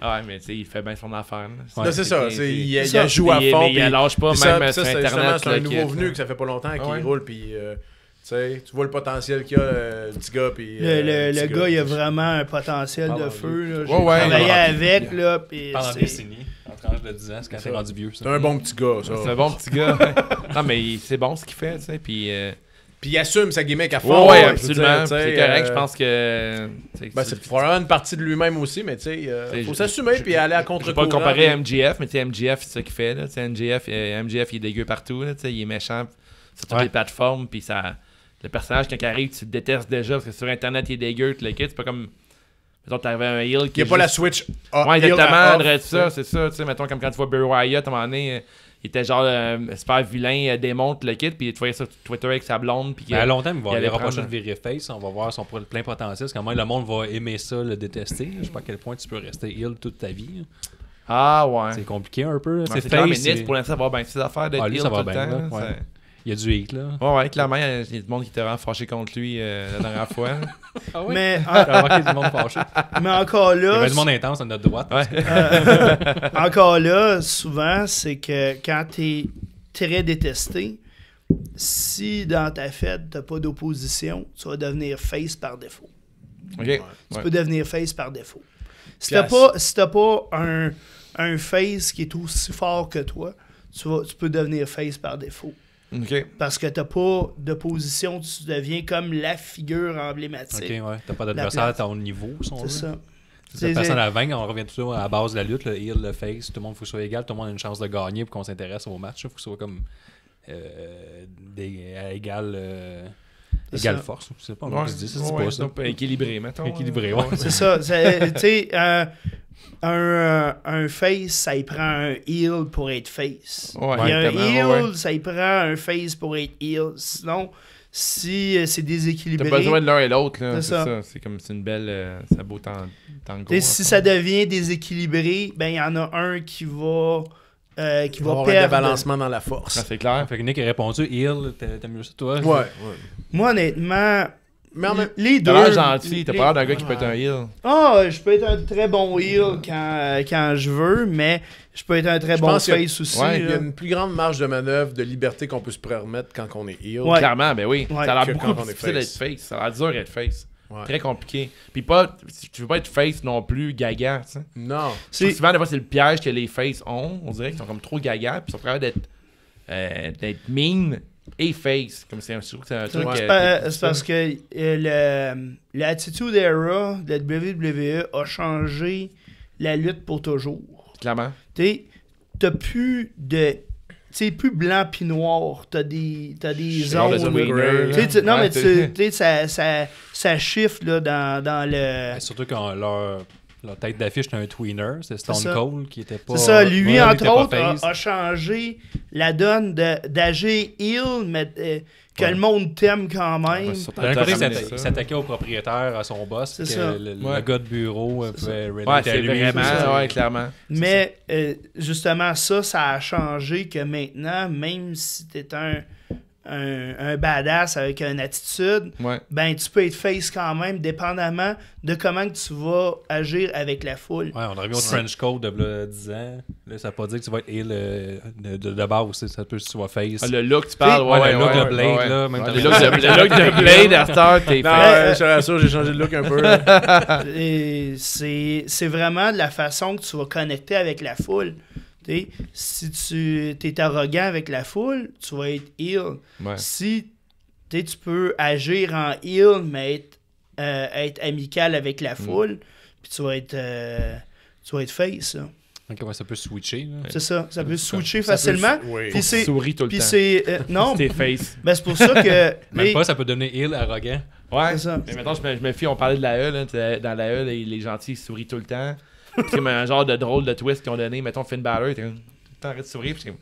Ah ouais, mais tu sais, il fait bien son affaire. Là. Ouais. C'est ça. Il ça. joue à Mais fond. il lâche pas, puis même ça, sur c'est justement, Internet. c'est un là, nouveau qui- venu que ça fait pas longtemps qu'il ouais. roule. Puis, tu sais, tu vois le potentiel qu'il a, le petit gars. Puis, Le petit gars, il a vraiment un potentiel Parle de en feu. Là. J'ai Ouais, ouais. travaillé Ouais. avec, là, puis Pendant c'est- des décennies, en tranche de 10 ans, c'est quand t'es ça. rendu vieux. C'est un bon petit gars, ça. C'est un bon petit gars. non, mais c'est bon ce qu'il fait, tu sais. Puis. Puis il assume sa gimmick à Ouais, fond. ouais, je veux absolument. dire, tu sais, C'est correct, je pense que. Ben, c'est probablement une partie de lui-même aussi, mais tu sais, faut je- s'assumer puis aller à Je vais contre-courant. pas le comparer à MJF, mais tu sais, MJF, c'est ça qu'il fait. Là. Tu sais, MJF, il est dégueu partout. Là, tu sais, il est méchant sur toutes Ouais. les plateformes. Puis ça, le personnage, quand il arrive, tu le détestes déjà parce que sur Internet, il est dégueu. Tu le quittes. C'est pas comme. Mettons, t'arrives à un heel qui Il n'y a est pas la juste- switch. Ouais, heel à exactement. off, Drette ça, c'est ça. Tu sais, mettons, comme quand tu vois Bray Wyatt, à un moment donné, il était genre super vilain, démonte le kit. Puis tu voyais sur Twitter avec sa blonde. Puis Mais à long terme, il va il allait aller reprocher prendre- de virer face. On va voir son plein potentiel. Parce qu'à un moment, le monde va aimer ça, le détester. Je sais pas à quel point tu peux rester heel toute ta vie. Ah ouais. C'est compliqué un peu. Ouais, C'est c'est clair, mais face. Nitz, pour l'instant, ça va bien ses affaires d'être Ah, lui, heel ça tout va le bien, temps. là, là, ouais. c'est- Il y a du hate, là. Ouais, ouais, clairement, il y a du monde qui était vraiment fâché contre lui la dernière fois. Ah Mais, J'ai remarqué du monde fâché. mais encore Il y là, avait du monde intense à notre droite. Ouais. encore là, souvent, c'est que quand t'es très détesté, si dans ta fête, t'as pas d'opposition, tu vas devenir face par défaut. Ok. Tu Ouais. peux devenir face par défaut. Si Puis t'as pas un face qui est aussi fort que toi, tu peux devenir face par défaut. Ok. Parce que t'as pas d'opposition, tu deviens comme la figure emblématique. Ok, ouais. T'as pas d'adversaire à place. ton niveau, si on veut. C'est ça. C'est la personne à vaincre, on revient toujours à la base de la lutte, le heel, le face, tout le monde faut que ce soit égal, tout le monde a une chance de gagner pour qu'on s'intéresse au match. Il faut que ce soit comme à égale ça. force. C'est pas Ouais, moi qui dis ça, c'est ouais, pas ça. donc, équilibré, mettons. Équilibré, ouais. C'est ça. Tu sais, un face, ça y prend un heel pour être face. Ouais, Puis un exactement, heel, ouais. ça y prend un face pour être heel. Sinon, si c'est T'as déséquilibré, besoin de l'un et l'autre, là. C'est C'est ça. ça. C'est comme c'est une belle. C'est un beau tango. tu sais, si ça devient déséquilibré, ben il y en a un qui va Il va y avoir un perdre. débalancement dans la Ah, force. c'est clair. Fait que Nick a répondu heel, t'aimes mieux ça toi? Ouais. Moi, honnêtement, Mais en même les deux. T'as l'air gentil, t'as les- pas l'air d'un gars qui peut être un heel. Ah, je peux être un très bon heel quand je veux, mais je peux être un très Je bon pense qu'il y a- face aussi. ouais, il y là. a une plus grande marge de manœuvre, de liberté qu'on peut se permettre quand on est heel. Ouais. Clairement, ben oui. Ouais. Ça a Que l'air quand beaucoup on plus est difficile d'être face. face. Ça a l'air dur d'être face. Ouais. Très compliqué. Puis pas. Tu veux pas être face non plus gaga, tu sais. Non. C'est- Souvent, des fois, c'est le piège que les faces ont. On dirait qu'ils sont comme trop gaga, puis ils sont prêts d'être mean et face. Comme c'est un truc. C'est parce que l'Attitude Era de la WWE a changé la lutte pour toujours. Clairement. Tu sais, t'as plus de c'est plus blanc puis noir. T'as des Genre de zones. winner, Tu sais, non, Ouais, mais c'est- tu sais, ça shift là, dans le. Surtout quand leur tête d'affiche, c'était un tweener. C'est Stone ça. Cold qui était pas. C'est ça, lui, ouais, il entre était pas autres, face. a changé la donne d'agir heel, mais que le monde t'aime quand même. Ouais, surtout- D'un côté, il ramener il s'attaquait au propriétaire, à son boss. C'est que ça. Le Ouais. gars de bureau pouvait Ouais, relate à c'est lui. vraiment, c'est ça. ouais, clairement. Mais justement, ça a changé que maintenant, même si t'es un badass avec une attitude, Ouais. ben tu peux être face quand même, dépendamment de comment que tu vas agir avec la foule. Ouais, on revient au trench coat de là, 10 ans. Là, ça veut pas dire que tu vas être heel de base. Ça peut que tu sois face. Ah, le look, tu parles, Ouais, ouais, le look ouais, de Blade, ouais. là, même Ouais, t'as le fait look ça. le look de Blade, à cette heure, t'es Non, fait. je te rassure, j'ai changé de look un peu. là. Et c'est vraiment de la façon que tu vas connecter avec la foule. T'sais, si tu es arrogant avec la foule, tu vas être heel. Ouais. Si tu peux agir en heel, mais être amical avec la foule, puis tu vas être face. Là. Ok, ouais, ça peut switcher. Là. C'est ça. Ça peut switcher Ça facilement. peut- oui. Puis c'est. Souris tout le Puis temps. c'est. Non, C'était face. ben c'est pour ça que. Même mais- pas, ça peut devenir heel arrogant. Ouais. C'est ça. Mais maintenant, je me fie, on parlait de la E, là, dans la E, les gentils ils sourient tout le temps. C'est comme un genre de drôle de twist qu'ils ont donné. Mettons, Finn Balor, t'es comme, tout le temps arrête de sourire. Puis t'es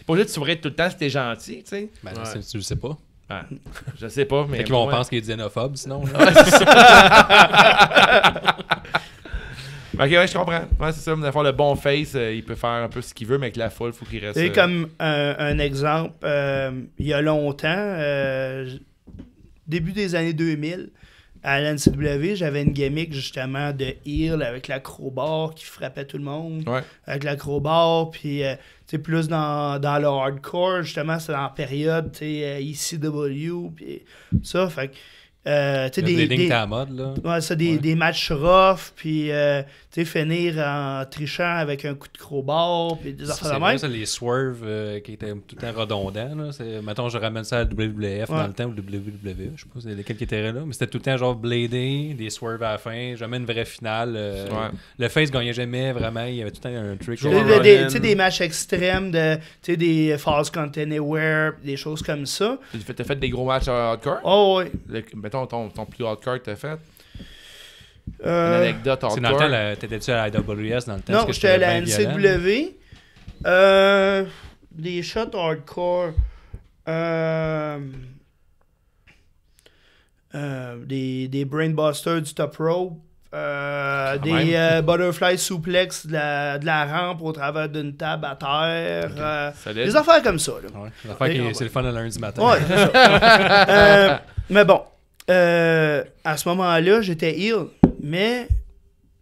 pas obligé de sourire tout le temps si t'es gentil, tu sais. Ben, Ouais. tu le sais pas. Ouais. Je sais pas, mais. Fait qu'ils vont ouais. penser qu'il est xénophobe, sinon. là. Ok, ouais, je comprends. Ouais, c'est ça. D'avoir le bon face, il peut faire un peu ce qu'il veut, mais avec la foule, faut qu'il reste. C'est comme un exemple, il y a longtemps, début des années 2000, à la NCW, j'avais une gimmick justement de heel avec l'acrobar qui frappait tout le monde. Ouais. Avec l'acrobar, puis tu sais, plus dans le hardcore, justement, c'est dans la période, tu sais, ECW, puis ça, fait que, tu sais, Le bleeding, t'es à la mode, là. ouais, ça, des matchs rough, puis tu sais, finir en trichant avec un coup de crowbar, puis des affaires C'est de vrai, même. ça, les swerves qui étaient tout le temps redondants. Là. Mettons, je ramène ça à la WWF dans le temps, ou WWE, je sais pas c'est lesquels qui étaient là, mais c'était tout le temps genre bladé, des swerves à la fin, jamais une vraie finale. Ouais. Le face gagnait jamais vraiment, il y avait tout le temps un trick. Tu sais, des matchs extrêmes, tu sais, des False Count Anywhere, des choses comme ça. T'as fait des gros matchs hardcore? Oh, ouais. Mettons ton plus hardcore que t'as fait. Une Euh, anecdote hardcore. C'est dans le temps, t'étais-tu à la IWS dans le temps? non, Parce que j'étais à la bien violent. NCW. Des shots hardcore. Des Brainbusters du top rope. Des butterfly suplex de la rampe au travers d'une table à terre. Solide. Des affaires comme ça. Là. Ouais, l'affaire Et- c'est le fun le lundi matin. Ouais, c'est ça. Mais bon, à ce moment-là, j'étais heel, mais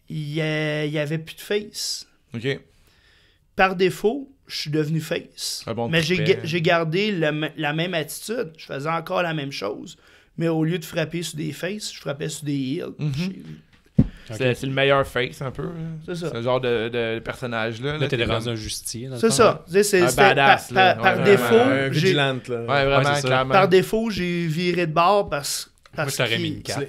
il y avait plus de face. Ok. Par défaut, je suis devenu face. Ah bon, mais tu fais- j'ai gardé la même attitude. Je faisais encore la même chose. Mais au lieu de frapper sur des faces, je frappais sur des heels. C'est le meilleur face, un peu. Là. C'est ça. Ce genre de personnage-là. Là, t'es t'es rendu comme- un justicier. dans le C'est fond, ça. C'était Un badass, là. par Ouais, défaut, Un j'ai vigilante, là. Ouais, vraiment, Ouais, c'est ça. clairement. par défaut, j'ai viré de bord parce Moi, je t'aurais mis une qu'il- cape.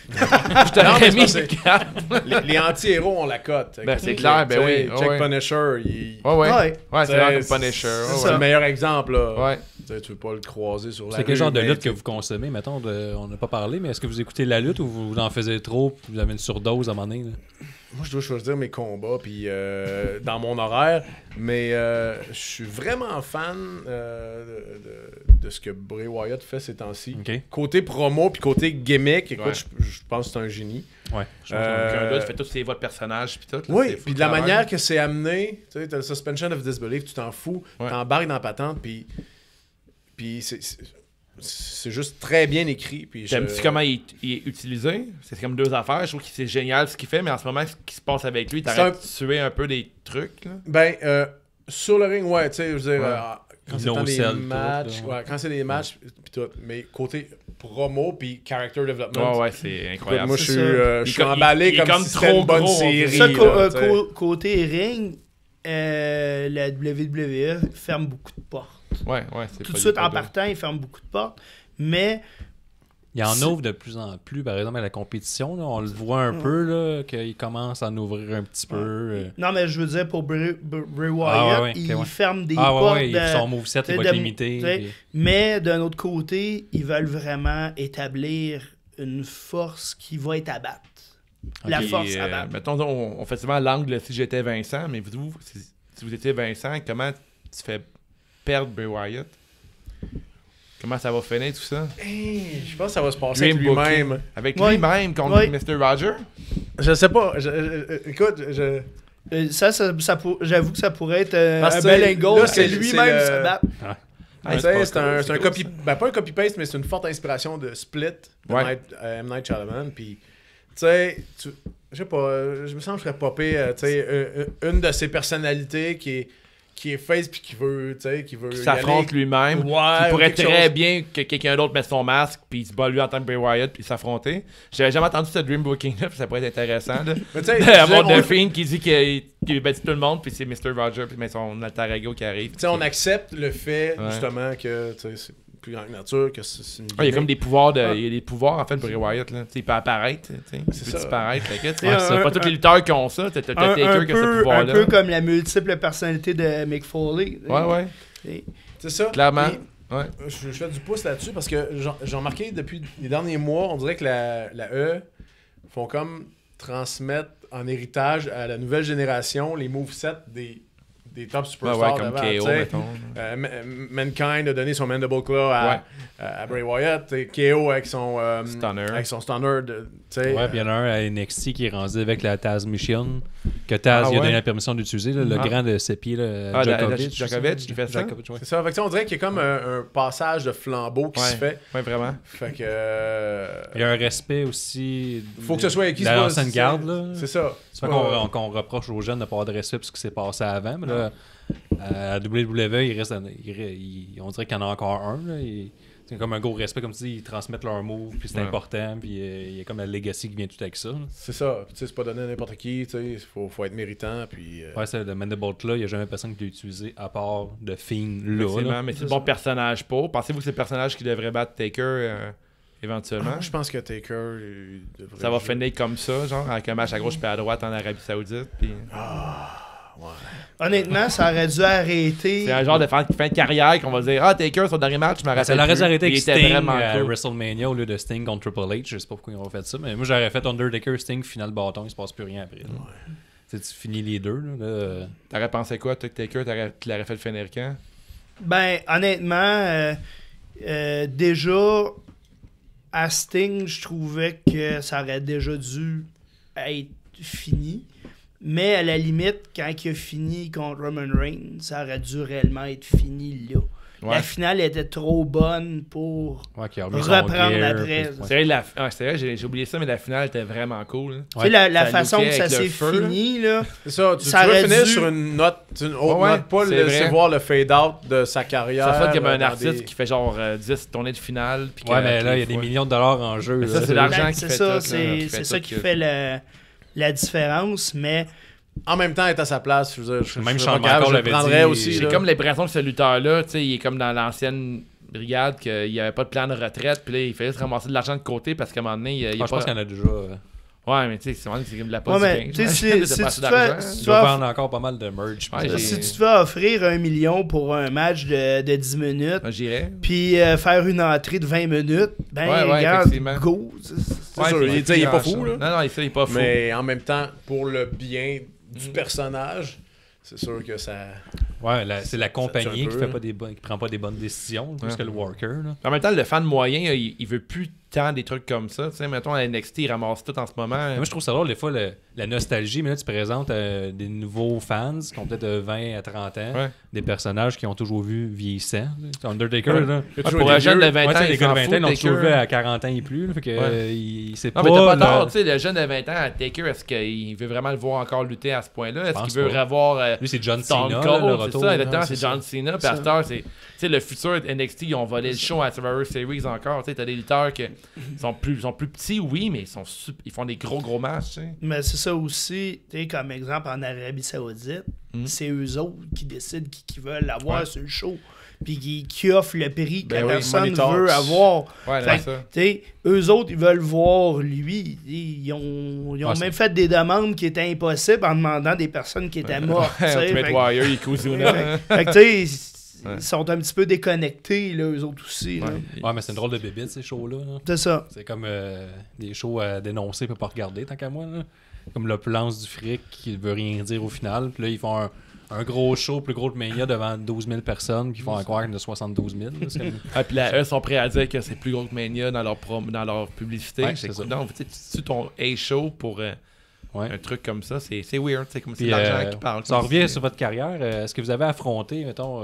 Je t'aurais Non, mais mis c'est une parce carte. Les anti-héros ont la cote. Ben, c'est clair, ben oui. Check ouais. Punisher, il... Ouais, ouais. Ouais. Ouais, c'est vraiment C'est- comme Punisher. C'est Ouais, le ouais. meilleur exemple, là. Ouais. Tu sais, tu veux pas le croiser sur la C'est quel rue, genre de mais lutte tu- que vous consommez, mettons, on n'a pas parlé, mais est-ce que vous écoutez la lutte ou vous en faisiez trop puis vous avez une surdose à un moment donné? Là? Moi, je dois choisir mes combats puis dans mon horaire, mais je suis vraiment fan de ce que Bray Wyatt fait ces temps-ci. Ok. Côté promo puis côté gimmick, écoute, Ouais. je pense que c'est un génie. Ouais. Puis un gars, tu fais tous ses voix de personnages puis tout. là, Oui, c'est fou puis de la quand même. manière que c'est amené, tu sais, t'as le suspension of disbelief, tu t'en fous, Ouais. t'embarques dans la patente, puis c'est juste très bien écrit. Puis T'aimes-tu comment il est utilisé? C'est comme deux affaires. Je trouve que c'est génial ce qu'il fait, mais en ce moment, ce qui se passe avec lui, t'arrêtes de tuer un peu des trucs. Là. Ben, sur le ring, ouais, tu sais, je veux dire, Ouais. quand c'est No dans des sell, tout, matchs, là. ouais, quand c'est des matchs, puis tout, mais côté promo, puis character development, Ouais, ouais, c'est écoute, incroyable. moi, je suis, C'est ça. je suis emballé il est comme comme si c'était trop une bonne gros, on dirait. série. Ça, là, tu sais. côté ring, la WWE ferme beaucoup de portes. Ouais, ouais, c'est Tout pas de suite, pas en de- partant, ils ferment beaucoup de portes. Mais Il y en ouvre de plus en plus, par exemple, à la compétition. Là, on le voit un peu, là, qu'il commence à en ouvrir un petit peu. Non, mais je veux dire, pour Bray Wyatt, il ferme des portes. Son moveset, il va être limité. Mais d'un autre côté, ils veulent vraiment établir une force qui va être à battre. La force à battre. Mettons, on fait souvent l'angle si j'étais Vincent, mais vous, si vous étiez Vincent, comment tu fais perdre Bray Wyatt? Comment ça va finir tout ça? Je pense que ça va se passer avec lui-même. Avec lui-même contre Mr. Roger? Je sais pas. Écoute, j'avoue que ça pourrait être un bel angle. Là, c'est lui-même qui se bat. C'est un copy... Ben, pas un copy-paste, mais c'est une forte inspiration de Split de M. Night Shyamalan. Puis, tu sais, je sais pas, je me sens que je serais popé, tu sais, une de ses personnalités qui est face puis qui veut qui s'affronte lui-même, qui pourrait très bien que quelqu'un d'autre mette son masque puis il se bat lui en tant que Bray Wyatt puis s'affronter. J'avais jamais entendu ce dream booking là, ça pourrait être intéressant là. Avoir The Fiend qui dit qu'il bat tout le monde puis c'est Mr. Roger puis son alter ego qui arrive. Tu sais, on accepte le fait justement que c'est plus grande nature, que c'est une il y a comme des pouvoirs il y a des pouvoirs en fait de Bray Wyatt là, il peut apparaître, il peut disparaître, c'est pas tous les lutteurs qui ont ça, t'as Taker qui a ce pouvoir là. Un peu comme la multiple personnalité de Mick Foley. C'est ça. Clairement. Je fais du pouce là-dessus parce que j'ai remarqué depuis les derniers mois, on dirait que la E font comme transmettre en héritage à la nouvelle génération les movesets des top superstars comme d'avant. KO, mettons. Mankind a donné son Mandible Claw à Bray Wyatt. KO avec son Stunner. Puis il y en a un à NXT qui est rendu avec la Taz Mission, que Taz il a donné la permission d'utiliser, le grand de ses pieds, Djokovic qui fait ça. C'est ça. Fait que, on dirait qu'il y a comme un passage de flambeau qui se fait. Oui, vraiment. Fait que... Il y a un respect aussi. Faut que ce soit avec qui l'ancienne garde, là. C'est ça. C'est pas qu'on reproche aux jeunes de ne pas avoir de respect pour ce qui s'est passé avant, mais là, à WWE, on dirait qu'il y en a encore un. Là, c'est comme un gros respect, comme tu dis, ils transmettent leur mot, puis c'est important, puis il y a comme la legacy qui vient tout avec ça. Là. C'est ça. Tu sais, c'est pas donné à n'importe qui, tu sais, faut être méritant, puis... c'est le Mandible là, il n'y a jamais personne qui l'a utilisé à part de Fiend là. Mais c'est le bon personnage pour. Pensez-vous que c'est le personnage qui devrait battre Taker éventuellement? Je pense que Taker devrait... Ça va finir comme ça, genre, avec un match à gauche et à droite en Arabie Saoudite, puis... Honnêtement, ça aurait dû arrêter. C'est un genre de fin de carrière qu'on va dire Taker, son dernier match, je me rappelle. Ça l'aurait dû arrêter avec Sting à cool. WrestleMania au lieu de Sting contre Triple H. Je sais pas pourquoi ils ont fait ça, mais moi j'aurais fait Undertaker, Sting, final bâton, il se passe plus rien après. Tu finis les deux. Là. T'aurais pensé quoi, toi, que Taker, tu l'aurais fait le finir quand? Ben, honnêtement, déjà, à Sting, je trouvais que ça aurait déjà dû être fini. Mais à la limite, quand il a fini contre Roman Reigns, ça aurait dû réellement être fini là. La finale était trop bonne pour reprendre après. C'est vrai, j'ai oublié ça, mais la finale était vraiment cool. Tu sais, la façon que ça s'est fini, là. C'est ça, tu veux finir sur une note, une haute note, pas laisser voir le fade-out de sa carrière. Ça fait qu'il y a un artiste qui fait genre 10 tournées de finale. Mais là, il y a des millions de dollars en jeu. Ça, c'est l'argent qui fait ça. C'est ça qui fait la différence, mais... En même temps, être à sa place, je veux dire, je le prendrais aussi. J'ai comme l'impression que ce lutteur-là, tu sais, il est comme dans l'ancienne brigade, qu'il n'y avait pas de plan de retraite, puis là, il fallait se ramasser de l'argent de côté parce qu'à un moment donné, il y a je pense qu'il y en a déjà. Ouais, mais tu sais, c'est comme de la poste. Ouais, mais tu sais, si tu vas vendre encore pas mal de merch. Si tu te fais offrir 1 million pour un match de 10 minutes, j'irais. Puis faire une entrée de 20 minutes, regarde, go. C'est sûr, il est pas fou, là. Non, il est pas fou. Mais en même temps, pour le bien du personnage, c'est sûr que ça... Ouais, c'est la compagnie qui prend pas des bonnes décisions, plus que le worker. Là. En même temps, le fan moyen, il veut plus tant des trucs comme ça. Tu sais, mettons, à NXT, il ramasse tout en ce moment. Moi, je trouve ça drôle, des fois, la nostalgie. Mais là, tu présentes des nouveaux fans qui ont peut-être de 20 à 30 ans, des personnages qui ont toujours vu vieillissant. Undertaker, là. Pour un jeune de 20 ans, les gars de 20 ans, ils l'ont toujours vu à 40 ans et plus. Là, fait que, c'est pas... mais t'as pas tort, tu sais, le jeune de 20 ans, Taker, est-ce qu'il veut vraiment le voir encore lutter à ce point-là? Est-ce qu'il veut revoir... Lui, c'est John Cena, le retour. C'est ça, exactement, c'est John Cena. Puis à cette heure, c'est le futur NXT, ils ont volé le show à Survivor Series encore. Tu sais, t'as des lutteurs que ils sont plus petits, oui, mais ils font des gros matchs. Tu sais. Mais c'est ça aussi, tu sais, comme exemple en Arabie Saoudite, c'est eux autres qui décident qui veulent l'avoir sur le show. Puis qui offrent le prix que la personne veut avoir. Ouais, fait ça. Tu sais, eux autres, ils veulent voir lui. Ils ont même fait des demandes qui étaient impossibles en demandant des personnes qui étaient mortes. Ultimate Warrior, Yokozuna. Fait que tu sais, ils sont un petit peu déconnectés, là, eux autres aussi. Là. Ouais, mais c'est une drôle de bébite, ces shows-là. Là. C'est ça. C'est comme des shows à dénoncer, peut pas regarder, tant qu'à moi. Là. Comme l'opulence du fric qui veut rien dire au final. Puis là, ils font un gros show, plus gros que Mania, devant 12 000 personnes, qui font croire qu'il y en a 72 000. Puis là, eux sont prêts à dire que c'est plus gros que Mania dans leur publicité. Ouais, c'est ça. Donc, tu sais, ton A-show pour un truc comme ça, c'est weird. C'est comme si Puis, l'argent qui parle. Ça revient sur votre carrière. Est-ce que vous avez affronté, mettons,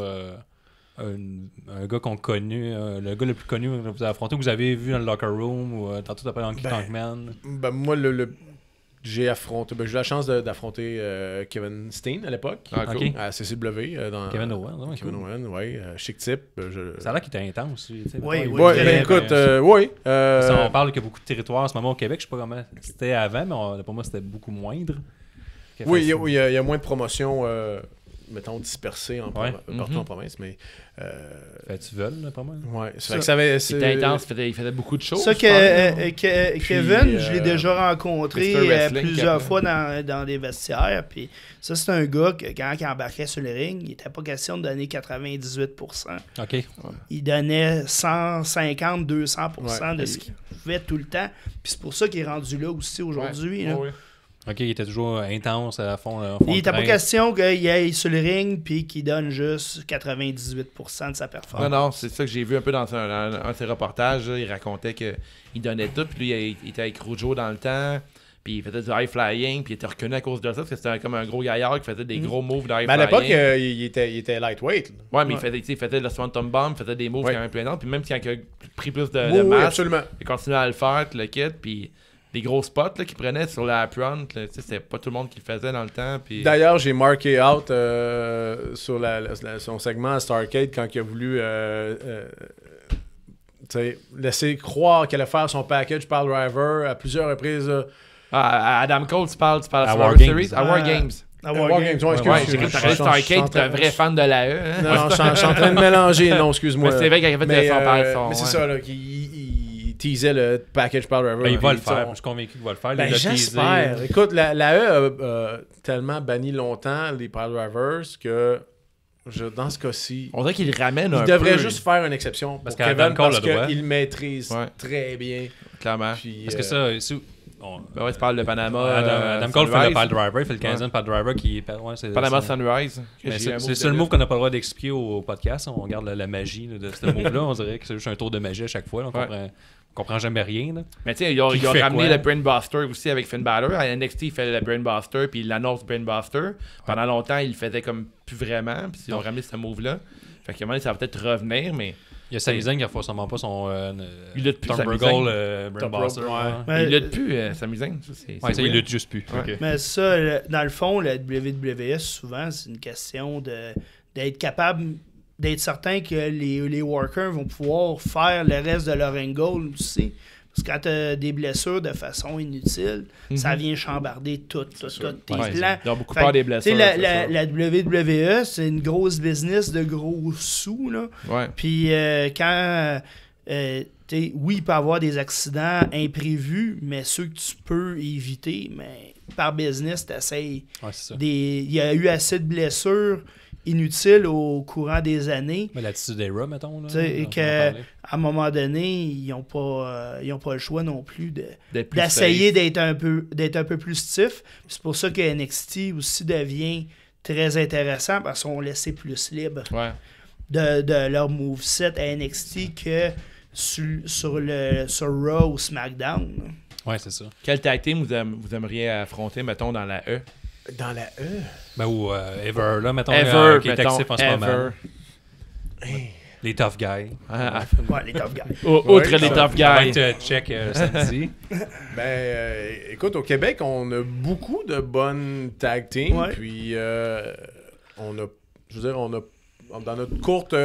un gars qu'on connu, le gars le plus connu que vous avez affronté, que vous avez vu dans le locker room, ou tantôt t'as parlé dans Tankman? Ben, moi, j'ai eu la chance d'affronter Kevin Steen à l'époque, à CCW. Kevin Owen, Kevin Owen, oui. Chic type. Ça a l'air qu'il était intense. Oui. Écoute, oui. On parle qu'il y a beaucoup de territoires en ce moment au Québec. Je sais pas comment c'était avant, mais pour moi, c'était beaucoup moindre. Oui, il y a moins de promotions, mettons, dispersées partout en province, mais... tu veux, pas mal. Ouais, c'est vrai que ça avait... C'était intense, il faisait beaucoup de choses. Ça Kevin, je l'ai déjà rencontré plusieurs fois dans des vestiaires, puis ça, c'est un gars que quand il embarquait sur le ring, il n'était pas question de donner 98%. OK. Il donnait 150-200% de ce qu'il pouvait tout le temps, puis c'est pour ça qu'il est rendu là aussi aujourd'hui. Ouais. Oui. OK, il était toujours intense à fond. Il n'était pas question qu'il aille sur le ring puis qu'il donne juste 98% de sa performance. Non, c'est ça que j'ai vu un peu dans un de ses reportages. Là. Il racontait qu'il donnait tout. Puis lui, il était avec Rougeau dans le temps. Puis il faisait du high flying. Puis il était reconnu à cause de ça. Parce que c'était comme un gros gaillard qui faisait des gros moves de high flying. À l'époque, il était lightweight. Ouais, mais il faisait le Swanton Bomb. Il faisait des moves quand même plein d'autres. Puis même quand il a pris plus de oui, masse, absolument. il continuait à le faire, le kit. Puis des gros spots qu'il prenait sur la upfront, c'était pas tout le monde qui le faisait dans le temps. Puis... D'ailleurs, j'ai marqué out sur son segment à Starrcade quand il a voulu laisser croire qu'elle allait faire son package par driver à plusieurs reprises. À Adam Cole, tu parles à War Games. Series? À War Games. À War Games. Ouais, j'ai cru que t'avais Starrcade, t'es un vrai fan de la E. Hein? Non, je suis en train de mélanger. Non, excuse-moi. Mais c'est vrai qu'il avait fait son mais c'est ça, là, il teasait le package par driver. Ben, il va le faire. Je suis convaincu qu'il va le faire. Ben, j'espère. Écoute, la E a tellement banni longtemps les pile drivers que dans ce cas-ci, on dirait qu'il ramène un peu. Il devrait juste faire une exception parce pour Kevin parce qu'il le maîtrise très bien. Clairement. Puis, parce que ça... Ben ouais, tu parles de Panama. Adam Cole fait le pile driver, il fait le 15e pile driver qui est... Panama Sunrise. C'est le seul move qu'on n'a pas le droit d'expliquer au podcast. On regarde la magie de ce move-là. On dirait que c'est juste un tour de magie à chaque fois. On comprend jamais rien. Là. Mais tu sais, ils ont ramené le Brainbuster aussi avec Finn Balor. À NXT, il fait le Brainbuster, puis il l'annonce Brainbuster. Pendant longtemps, il le faisait comme plus vraiment. Puis ils ont ramené ce move-là. Fait qu'à un moment donné, ça va peut-être revenir, mais... Il y a Sami Zayn qui a sûrement pas son il lutte plus, Brainbuster. Il lutte plus, Sami Zayn. Ouais, ça, il lutte juste plus. Ouais. Okay. Mais ça, dans le fond, la WWE, souvent, c'est une question d'être capable, d'être certain que les workers vont pouvoir faire le reste de leur angle aussi. Parce que quand tu as des blessures de façon inutile, ça vient chambarder tout tes plans. Ils ont beaucoup peur des blessures. La WWE, c'est une grosse business de gros sous. Là. Ouais. Puis quand... oui, il peut y avoir des accidents imprévus, mais ceux que tu peux éviter, mais par business, tu essaies. Ouais, c'est ça. Il y a eu assez de blessures inutiles au courant des années. Mais l'attitude des Raw, mettons. À un moment donné, ils n'ont pas le choix non plus d'essayer d'être un peu plus stiff. C'est pour ça que NXT aussi devient très intéressant parce qu'on laissait plus libre de leur moveset à NXT que sur Raw ou SmackDown. Ouais, c'est ça. Quel tag team vous aimeriez affronter, mettons, dans la E? Dans la E? Ben, ou Ever, là, mettons, qui est actif en ce moment. Les Tough Guys. Ouais, les Tough Guys. Outre les Tough Guys. On va être check samedi. Écoute, au Québec, on a beaucoup de bonnes tag teams. Ouais. Puis, on a dans notre courte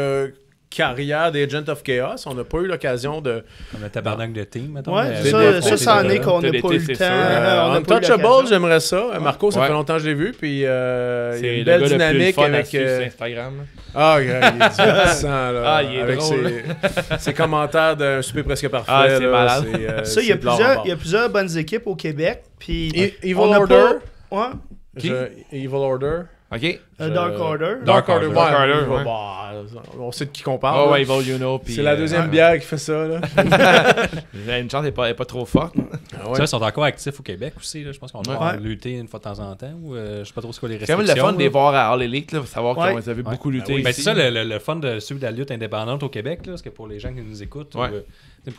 carrière d'Agent of Chaos. On n'a pas eu l'occasion de... Comme le tabarnak de team, mettons. Ouais, mais- ça en est qu'on n'a T'as pas l'été, eu le c'est temps. sûr. on n'a pas eu Untouchable, l'occasion. j'aimerais ça. Marco, ça Ouais. fait longtemps que je l'ai vu. Puis il y a C'est une le belle gars le plus dynamique fun à avec... suivre sur Instagram. là. Ah, il est divertissant, là. Ah, il est avec drôle. ses commentaires d'un souper presque parfait. Ah, c'est là, malade. Ça, il y a c'est de l'or en barre. plusieurs bonnes équipes au Québec. Puis Evil on n'a Order. pas... Ouais, Evil Order. OK? Dark Order. Dark Order. ouais, Dark Order, ouais. ouais. Bah, on sait de qui qu'on parle. Oh, là. ouais, Evil Juno. puis, C'est la deuxième ouais. bière qui fait ça. Là. Une chance, elle est pas trop forte. Ah ouais. Ça, ils sont encore actifs au Québec aussi. Là. Je pense qu'on doit Ouais. lutter une fois de temps en temps. Ou, je sais pas trop ce que les C'est quand restrictions. même le fun de les là. voir à All Elite, là, savoir Ouais. qu'on les avait Ouais. beaucoup lutté. Ben, ici. c'est ça le fun de suivre la lutte indépendante au Québec, là, parce que pour les gens qui nous écoutent, Ouais.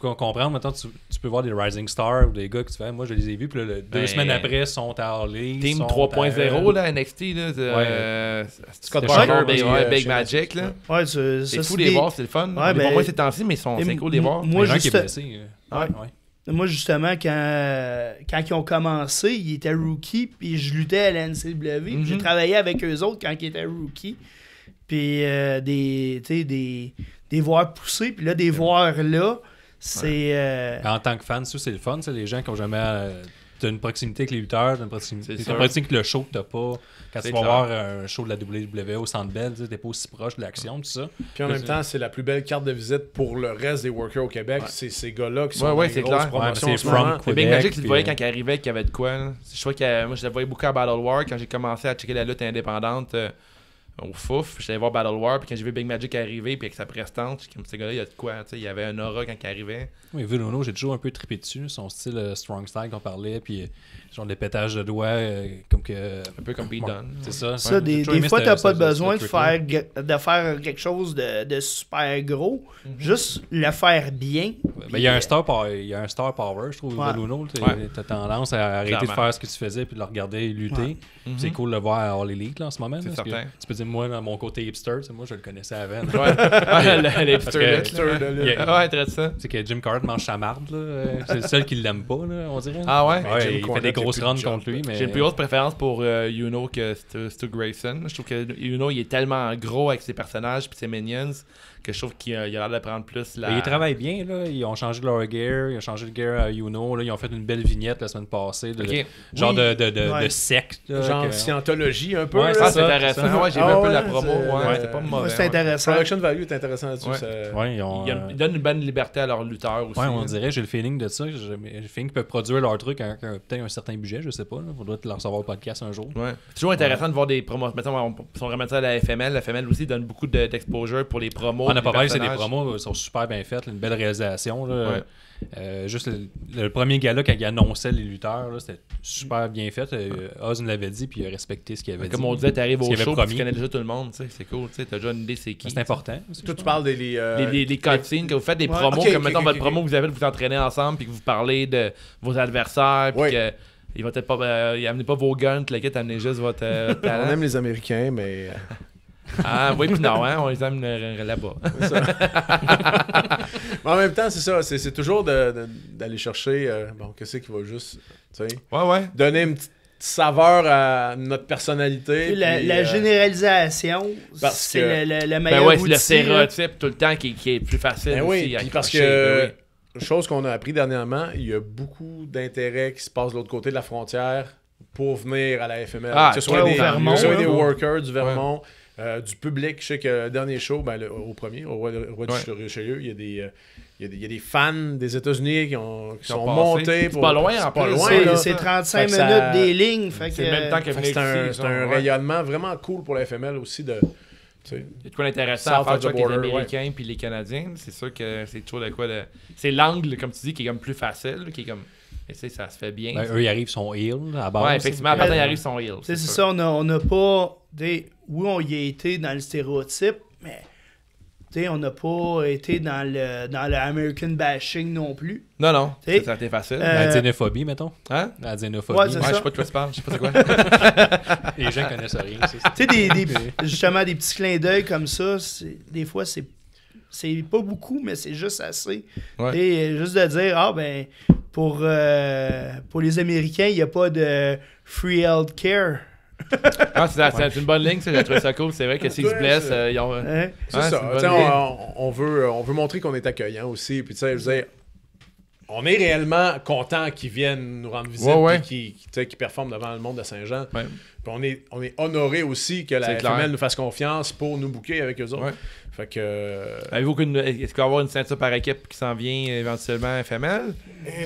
pour comprendre, maintenant tu peux voir des Rising Stars ou des gars que tu fais, moi je les ai vus, puis là, deux Ben, semaines après, sont à Harley. Team sont 3.0, à- là, NXT, là. Scott Scott Parker, Parker, puis, Big chez Magic, là. Ouais, C'est ça, fou de les voir, c'est le fun. Ouais, On les voit ben- moins ces temps-ci, mais c'est cool de les voir. Moi, les gens qui juste... est blessé. Ouais. Moi, justement, quand ils ont commencé, ils étaient rookies, puis je luttais à la NCW. puis J'ai travaillé avec eux autres quand ils étaient rookies. Puis des voir pousser, puis là, des voir là, c'est... En tant que fan, ça c'est le fun, c'est les gens qui ont jamais. T'as une proximité avec les lutteurs, t'as une proximité, C'est t'as une sûr. proximité avec le show que t'as pas. Quand C'est tu vas clair. voir un show de la WWE au Centre Bell, t'es pas aussi proche de l'action, tout ça. Puis en même temps, c'est la plus belle carte de visite pour le reste des workers au Québec. C'est ces gars-là qui sont Ouais, dans c'est les grosses clair. promotions Ouais, en mais ce c'est moment. From Le Big Québec, Magic, tu le voyais puis, quand il arrivait qu'il y avait de quoi. Là. Je crois que moi, je le voyais beaucoup à Battle War quand j'ai commencé à checker la lutte indépendante au Fouf. J'allais voir Battle War, puis quand j'ai vu Big Magic arriver, puis avec sa prestance, je suis comme, ce gars-là, il y a de quoi. Tu sais, il y avait un aura quand il arrivait. Oui, Villono, j'ai toujours un peu trippé dessus, son style strong style qu'on parlait, puis genre des pétages de doigts, comme que. Un peu comme Pete Dunne. C'est ça. Ça, des fois, t'as pas besoin de faire quelque chose de super gros. Juste le faire bien. Il y a un star power, je trouve, Ouais. Villono. Ouais. T'as tendance à arrêter Clairement. de faire ce que tu faisais puis de le regarder lutter. Ouais. C'est cool de le voir à All Elite là, en ce moment. C'est parce que certain. tu peux dire, moi, dans mon côté hipster, moi, je le connaissais avant. Ouais, les Parce hipsters, que- là. il y a- Ouais, très ça. C'est que Jim Carrett mange sa marde, là. C'est le seul qui l'aime pas, là, on dirait. Ah ouais? Ouais, Jim il fait Cornette, des il a grosses plus de runs job. contre lui, mais. J'ai une plus grosse préférence pour Yuno que Stu Grayson. Je trouve que Yuno, il est tellement gros avec ses personnages et ses minions que je trouve qu'il a l'air de prendre plus la... Mais ils travaillent bien, là. Ils ont changé leur gear, ils ont changé le gear à Yuno, là. Ils ont fait une belle vignette la semaine passée. Ok. Genre Oui. de Ouais. secte, là, Genre que- scientologie un peu. Ouais, là. Ah, c'est c'est ça, intéressant. c'est ça. Ouais, j'ai vu Ah un peu la ouais, promo. c'est- Ouais, ouais. c'était pas Moi, mauvais. c'est ouais. intéressant. Production value est intéressant là-dessus. Ouais. ça- Ouais, ils ont. Ils donnent une bonne liberté à leurs lutteurs aussi. Ouais, on là. dirait, j'ai le feeling de ça. J'ai le feeling qu'ils peuvent produire leur truc avec peut-être un certain budget, je sais pas. Il faudrait leur recevoir au podcast un jour. Ouais. C'est toujours intéressant de voir des promos. Mettons, si on remet ça à la FML, la FML aussi donne beaucoup d'exposure pour les promos. On n'a pas des parlé, c'est des personnages. promos, ils sont super bien faites, une belle réalisation. Là. Ouais. Juste le premier gala, quand il annonçait les lutteurs, là, c'était super bien fait. Oz nous l'avait dit, puis il a respecté ce qu'il avait dit. Comme on disait, t'arrives Ce au qu'il avait show, puis tu promis. connais déjà tout le monde. Tu sais, c'est cool. Tu sais, t'as déjà une idée c'est qui. C'est important. aussi, Toi, je tu pense. parles des... Les cutscenes, quand vous faites des Ouais. promos, Ok, comme ok, mettons ok, votre ok. promo, vous avez de vous entraîner ensemble, puis que vous parlez de vos adversaires, puis Oui. que. Il va peut-être pas. Amenez pas vos guns, le kit, amenez juste votre On talent. aime les Américains, mais... Ah oui, puis non, hein, on les aime là-bas. c'est ça. Mais en même temps, c'est ça. C'est toujours d'aller chercher... bon, qu'est-ce qui va juste... Tu sais, Ouais. donner une petite saveur à notre personnalité. La puis, généralisation, parce c'est que- le meilleur Ben ouais, c'est outil. le là. stéréotype tout le temps qui est plus facile Ben aussi. oui, à puis parce accrocher, que... ben Chose qu'on a appris dernièrement, il y a beaucoup d'intérêts qui se passent de l'autre côté de la frontière pour venir à la FML. Ah, que ce soit ouais, des, au Vermont, que ce soit là. des workers du Vermont, du public. Je sais que le dernier show, ben, au premier, au Roi du Richelieu, il y a des... Il y a des fans des États-Unis qui sont passé. montés. C'est pas loin, en pas plus. loin, C'est là. c'est 35 Fait que ça- minutes des lignes. Fait C'est que, le même temps que Fait que venir c'est un, ici, c'est un ouais. rayonnement vraiment cool pour la FML aussi de... tu sais. Il y a de quoi d'intéressant South à faire of the tu vois, avec les border, Américains puis les Canadiens. C'est sûr que c'est toujours de quoi de. C'est l'angle, comme tu dis, qui est comme plus facile, qui est comme. Et tu sais, ça se fait bien. Ben, eux, ils arrivent, sont heal à base. Ouais, effectivement, à partir d'arrive son heal. c'est ça, on n'a pas. Oui, on y a été dans le stéréotype, mais on n'a pas été dans le American bashing non plus. Non, T'sais, ça a été facile. euh, La xénophobie, mettons. Hein? La xénophobie. Ouais, c'est Ouais, je ça. sais pas de quoi tu parles, je sais pas c'est quoi. Les gens connaissent rien. c'est ça. Tu sais, justement, des petits clins d'œil comme ça, des fois, c'est pas beaucoup, mais c'est juste assez. Ouais. Et juste de dire, pour les Américains, il n'y a pas de free health care Ah, c'est une bonne ligne, ça. J'ai trouvé ça cool. C'est vrai que s'ils se blessent, ils ont. Hein? C'est Ouais, ça. c'est une bonne Tu sais, ligne. on veut montrer qu'on est accueillant aussi. Puis, tu sais, je veux dire, on est réellement content qu'ils viennent nous rendre visite Ouais. puis qu'ils performent devant le monde de Saint-Jean. Ouais. Puis on est honoré aussi que la C'est clair. FML nous fasse confiance pour nous booker avec eux autres. Ouais. Fait que. Avez-vous est-ce qu'il va y avoir une ceinture par équipe qui s'en vient éventuellement FML?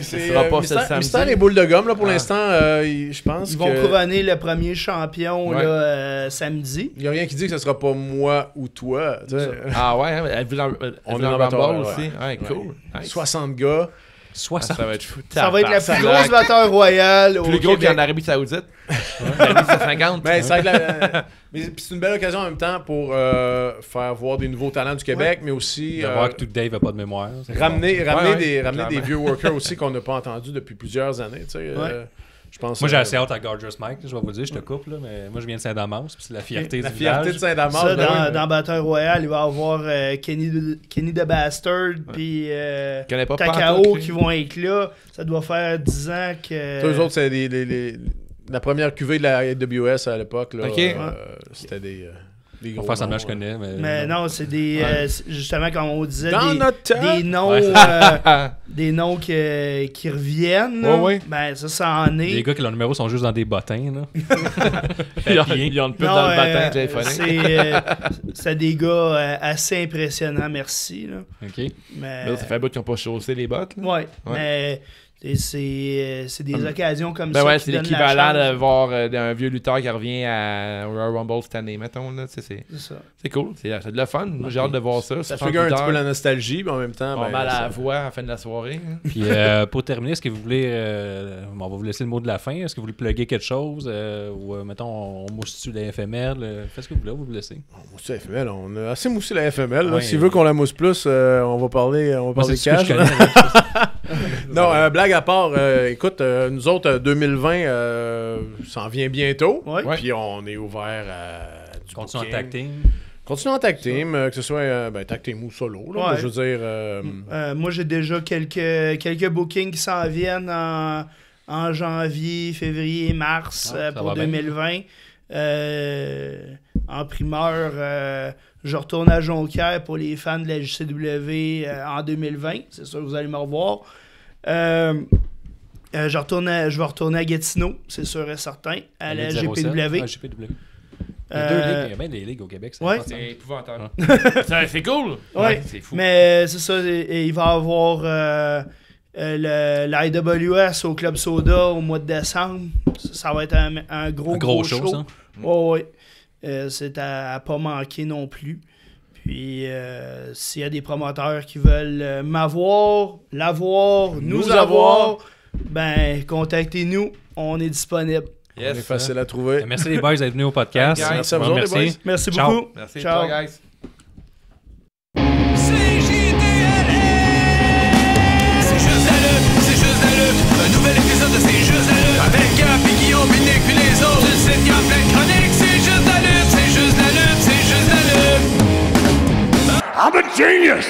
C'est sera pas ce mystère, samedi. mystère les boules de gomme, là, pour Ah. l'instant, je pense Ils vont que. couronner le premier champion Ouais. là, samedi. Il n'y a rien qui dit que ce sera pas moi ou toi. tu sais. Ah ouais, hein? Êtes-vous dans On est dans dans le le Rumble Rumble, aussi? Ouais, cool. Nice. 60 gars. 60. Ça va être fou. Ça va être la plus Tabarnak. grosse batteur royale au Plus gros Québec. qu'en Arabie Saoudite. L'Arabie, c'est 50. Mais ça va être mais puis c'est une belle occasion en même temps pour faire voir des nouveaux talents du Québec, mais aussi De voir que tout Dave n'a pas de mémoire. c'est ramener Ouais, des clairement. vieux workers aussi qu'on n'a pas entendus depuis plusieurs années. Tu sais, je pense. Moi, j'ai assez hâte à Gorgeous Mike, je vais vous le dire, je te coupe, là, mais moi, je viens de Saint-Damas, puis c'est la fierté la du fierté village. de Saint-Damas. Ça, ben oui. dans Battle Royale, il va y avoir Kenny the Bastard puis Je connais pas Takao pantoute, qui vont être là. Ça doit faire 10 ans que... Eux autres, c'est la première cuvée de la AWS à l'époque. Là, Ok. C'était des Pour gros faire semblant, noms, je connais. Mais non, c'est des... justement, comme on disait, Dans notre temps. des noms, Ouais, des noms qui reviennent. Ouais, là. ouais. Ben, ça en est. Les gars qui leurs numéros sont juste dans des bottins. Là. Ils ont une pute dans le bâton téléphonique. C'est des gars assez impressionnants, merci. Là. OK. Mais, Là, ça fait un bout qu'ils n'ont pas chaussé les bottes. là. ouais, mais c'est des occasions comme Ben ça. ouais, qui c'est donnent la l'équivalent chance. de voir un vieux lutteur qui revient à Royal Rumble cette année, mettons. Là, tu sais, C'est ça. c'est cool, c'est de la fun. Moi, j'ai hâte de voir ça. Ça 60 fait un petit peu lutteurs, la nostalgie, mais en même temps. pas ben, mal à ça- la voix à la fin de la soirée. hein. Puis pour terminer, est-ce que vous voulez. On va vous laisser le mot de la fin. Est-ce que vous voulez plugger quelque chose ou mettons, on mousse-tu la FML Faites ce que vous voulez, vous vous laissez. On mousse la FML, on a assez moussé la FML. là. Ouais. S'il veut qu'on la mousse plus, on va parler Moi, c'est ce que cash. je là. connais. Non, blague à part, écoute, nous autres, 2020, s'en vient bientôt. Ouais. Puis on est ouvert à du Continue en booking. tag team. Continue en tag team, que ce soit tag team ou solo. Là, Ouais. mais je veux dire, Moi, j'ai déjà quelques bookings qui s'en viennent en janvier, février, mars Ah, ça pour va bien. 2020. En primeur, je retourne à Jonquière pour les fans de la JCW en 2020. C'est sûr que vous allez me revoir. Je vais retourner à Gatineau, c'est sûr et certain, à la Elite 07. GPW. Ah, GPW. Il y a deux ligues. Il y a bien des ligues au Québec. C'est Ouais. important. C'est épouvantable. C'est cool. Ouais, c'est fou. mais c'est ça, et il va y avoir l'IWS au Club Soda au mois de décembre. Ça va être un gros show, ça. Ouais. C'est à pas manquer non plus. Puis, s'il y a des promoteurs qui veulent m'avoir, nous avoir, ben, contactez-nous. On est disponible. on est facile à trouver. Ben, merci les boys d'être venus au podcast. Thank you, guys. Merci à vous autres, les boys. Merci Ciao. beaucoup. Merci, Ciao. ciao, guys. C'est juste la lutte, c'est juste la lutte. Un nouvel épisode de C'est juste la lutte. Avec Gap et Guillaume, Nick puis les autres. Tu le sais, y a plein de chroniques. C'est juste la lutte, c'est juste la lutte, c'est juste la lutte. I'm a genius!